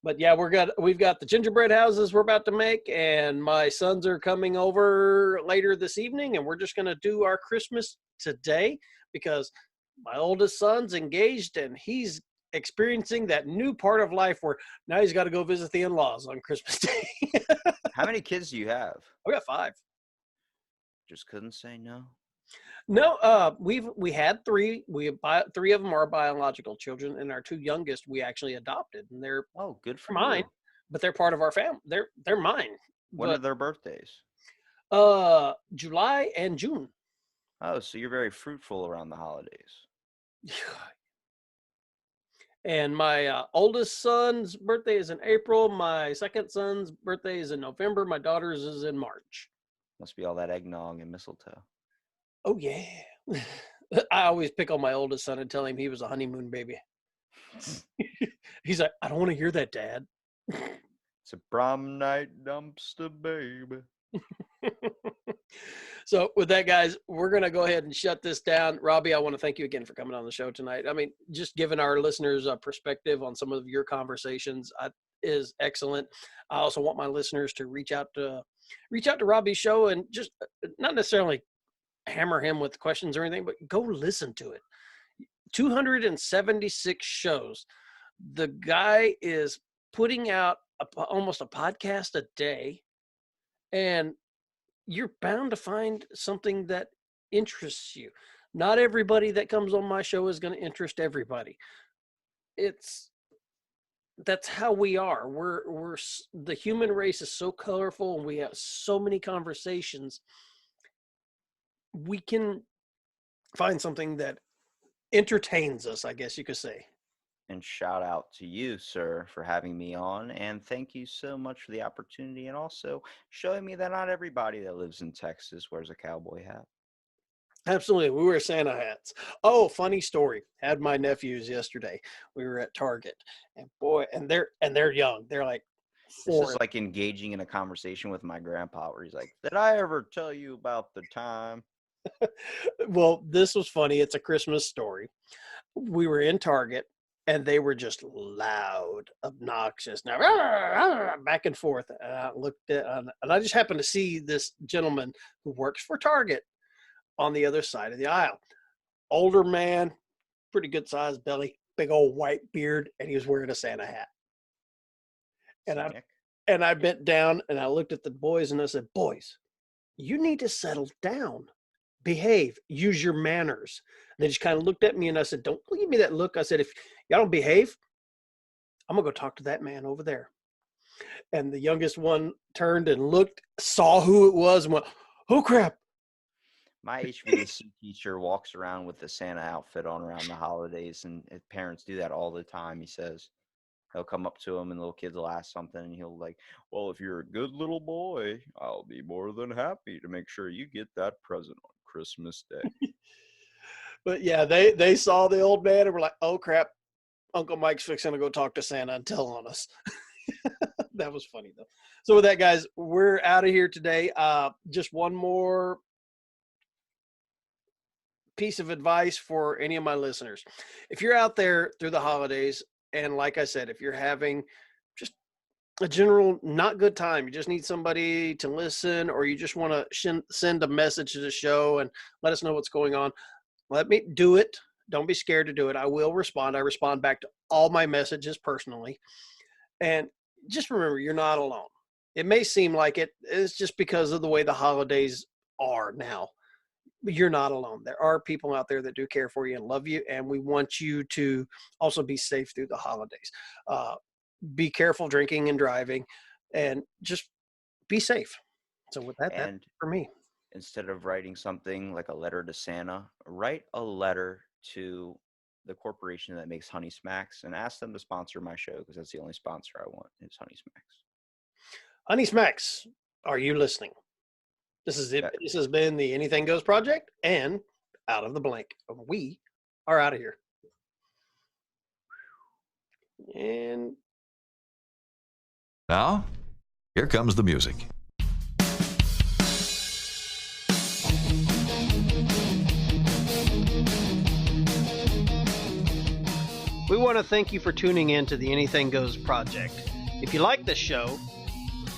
But yeah, we've got the gingerbread houses we're about to make, and my sons are coming over later this evening, and we're just going to do our Christmas today because my oldest son's engaged and he's experiencing that new part of life where now he's got to go visit the in-laws on Christmas Day. How many kids do you have? I got 5. Just couldn't say no. No, we had 3. 3 of them are biological children, and our 2 youngest we actually adopted, and they're good for mine, you. but they're part of our family. They're mine. When are their birthdays? July and June. Oh, so you're very fruitful around the holidays. And my oldest son's birthday is in April. My second son's birthday is in November. My daughter's is in March. Must be all that eggnog and mistletoe. Oh, yeah. I always pick on my oldest son and tell him he was a honeymoon baby. He's like, I don't want to hear that, Dad. It's a prom night dumpster, baby. So with that, guys, we're going to go ahead and shut this down. Robbie, I want to thank you again for coming on the show tonight. I mean, just giving our listeners a perspective on some of your conversations is excellent. I also want my listeners to reach out to Robbie's show and just not necessarily hammer him with questions or anything, but go listen to it. 276 shows. The guy is putting out almost a podcast a day, and you're bound to find something that interests you. Not everybody that comes on my show is going to interest everybody. That's how we are. The human race is so colorful, and we have so many conversations. We can find something that entertains us, I guess you could say. And shout out to you, sir, for having me on. And thank you so much for the opportunity, and also showing me that not everybody that lives in Texas wears a cowboy hat. Absolutely. We wear Santa hats. Oh, funny story. Had my nephews yesterday. We were at Target, and boy, and they're young. They're like This 4. is like engaging in a conversation with my grandpa where he's like, "Did I ever tell you about the time?" Well, this was funny. It's a Christmas story. We were in Target, and they were just loud, obnoxious, now back and forth. And I looked at, and I just happened to see this gentleman who works for Target on the other side of the aisle. Older man, pretty good sized belly, big old white beard, and he was wearing a Santa hat. And I bent down and I looked at the boys and I said, "Boys, you need to settle down. Behave, use your manners." And they just kind of looked at me, and I said, "Don't give me that look." I said, "If y'all don't behave, I'm gonna go talk to that man over there." And the youngest one turned and looked, saw who it was, and went, "Oh crap." My HVAC teacher walks around with the Santa outfit on around the holidays, and parents do that all the time. He says he'll come up to him, and little kids will ask something, and he'll like, "Well, if you're a good little boy, I'll be more than happy to make sure you get that present on Christmas Day." But yeah, they saw the old man and were like, "Oh crap, Uncle Mike's fixing to go talk to Santa and tell on us." That was funny though. So with that, guys, we're out of here today. Just one more piece of advice for any of my listeners. If you're out there through the holidays, and like I said, if you're having just a general not good time, you just need somebody to listen, or you just want to send a message to the show and let us know what's going on, let me do it. Don't be scared to do it. I will respond. I respond back to all my messages personally. And just remember, you're not alone. It may seem like it's just because of the way the holidays are now. But you're not alone. There are people out there that do care for you and love you, and we want you to also be safe through the holidays. Be careful drinking and driving, and just be safe. So with that, that's for me. Instead of writing something like a letter to Santa, write a letter to the corporation that makes Honey Smacks and ask them to sponsor my show, because that's the only sponsor I want is Honey Smacks. Honey Smacks, are you listening? This is it. This has been the Anything Goes Project and Out of the Blank. We are out of here. And now, here comes the music. we want to thank you for tuning in to the Anything Goes Project. If you like this show,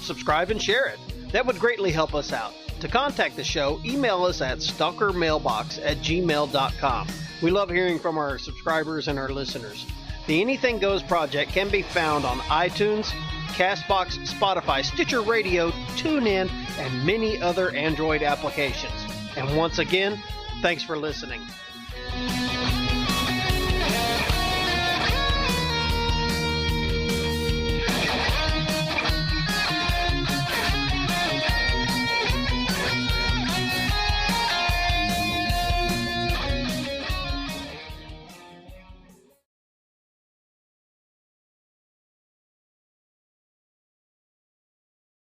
subscribe and share it. That would greatly help us out. To contact the show, email us at stalkermailbox@gmail.com. We love hearing from our subscribers and our listeners. The Anything Goes Project can be found on iTunes, CastBox, Spotify, Stitcher Radio, TuneIn, and many other Android applications. And once again, thanks for listening.